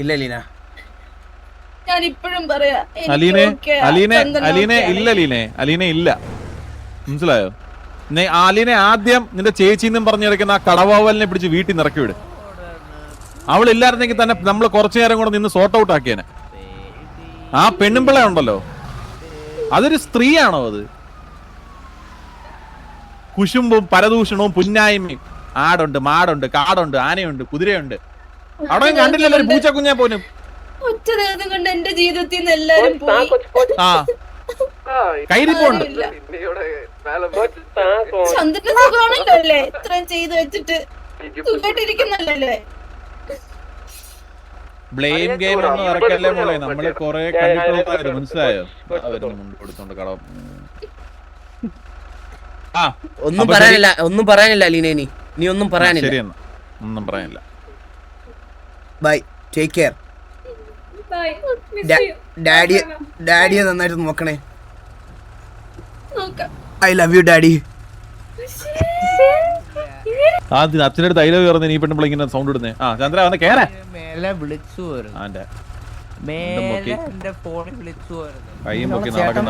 Speaker 3: അലീന,
Speaker 7: ഞാൻ ഇപ്പോഴും പറയാ
Speaker 2: അലീനെ ഇല്ല. മനസ്സിലായോ? അലീനെ ആദ്യം നിന്റെ ചേച്ചിന്നും പറഞ്ഞിരിക്കുന്ന ആ കടവാവലിനെ പിടിച്ച് വീട്ടിൽ നിന്ന് ഇറക്കി വിട്. അവളില്ലായിരുന്നെങ്കിൽ തന്നെ നമ്മൾ കുറച്ചു നേരം കൂടെ നിന്ന് സോർട്ട് ഔട്ട് ആക്കിയേനെ. ആ പെണ്ണുമ്പിള്ള ഉണ്ടല്ലോ, അതൊരു സ്ത്രീയാണോ? അത് കുശുമ്പും പരദൂഷണവും പുന്നായ്മയും. ആടുണ്ട്, മാടുണ്ട്, കാടുണ്ട്, ആനയുണ്ട്, കുതിരയുണ്ട്. അവിടെ കണ്ടില്ലല്ലോ ഒരു പൂച്ച കുഞ്ഞെ പോലും.
Speaker 7: ഒറ്റ ദിവസം കൊണ്ട് എന്റെ ജീവിതത്തിൽ നിന്ന് എല്ലാരും പോയി.
Speaker 2: കൈരിപ്പുണ്ട്.
Speaker 7: ചന്ദ്രന്റെ സുഖമാണല്ലോ അല്ലേ? ഇത്രയും ചെയ്ത് വെച്ചിട്ട് സുഖമായിട്ടിരിക്കുന്നല്ലേ?
Speaker 2: ബ്ലെയിം ഗെയിം ഒന്നും ഇറക്കല്ലേ മോളെ. നമ്മള് കൊറേ കണ്ടിട്ടുള്ളവര്, മനസ്സിലായോ? മുണ്ട് കൊടുത്തോണ്ട് കടം.
Speaker 3: ഒന്നും പറയാനില്ല അലീന. നീ ഒന്നും പറയാനില്ല.
Speaker 2: ശരിയെന്നാ, ഒന്നും പറയാനില്ല.
Speaker 3: By, take care. ഡാഡിയെ നന്നായിട്ട് നോക്കണേ. I love you daddy.
Speaker 2: അച്ഛനടുത്ത് ഐ ലവ് യു പറഞ്ഞ നീ പെണ്ണുമ്പോൾ ഇങ്ങനെ സൗണ്ട് ഇടുന്നേ. ചന്ദ്ര വന്ന് കേറ.
Speaker 8: വിളിച്ചു
Speaker 2: കൈയും പൊക്കി നടക്കുന്ന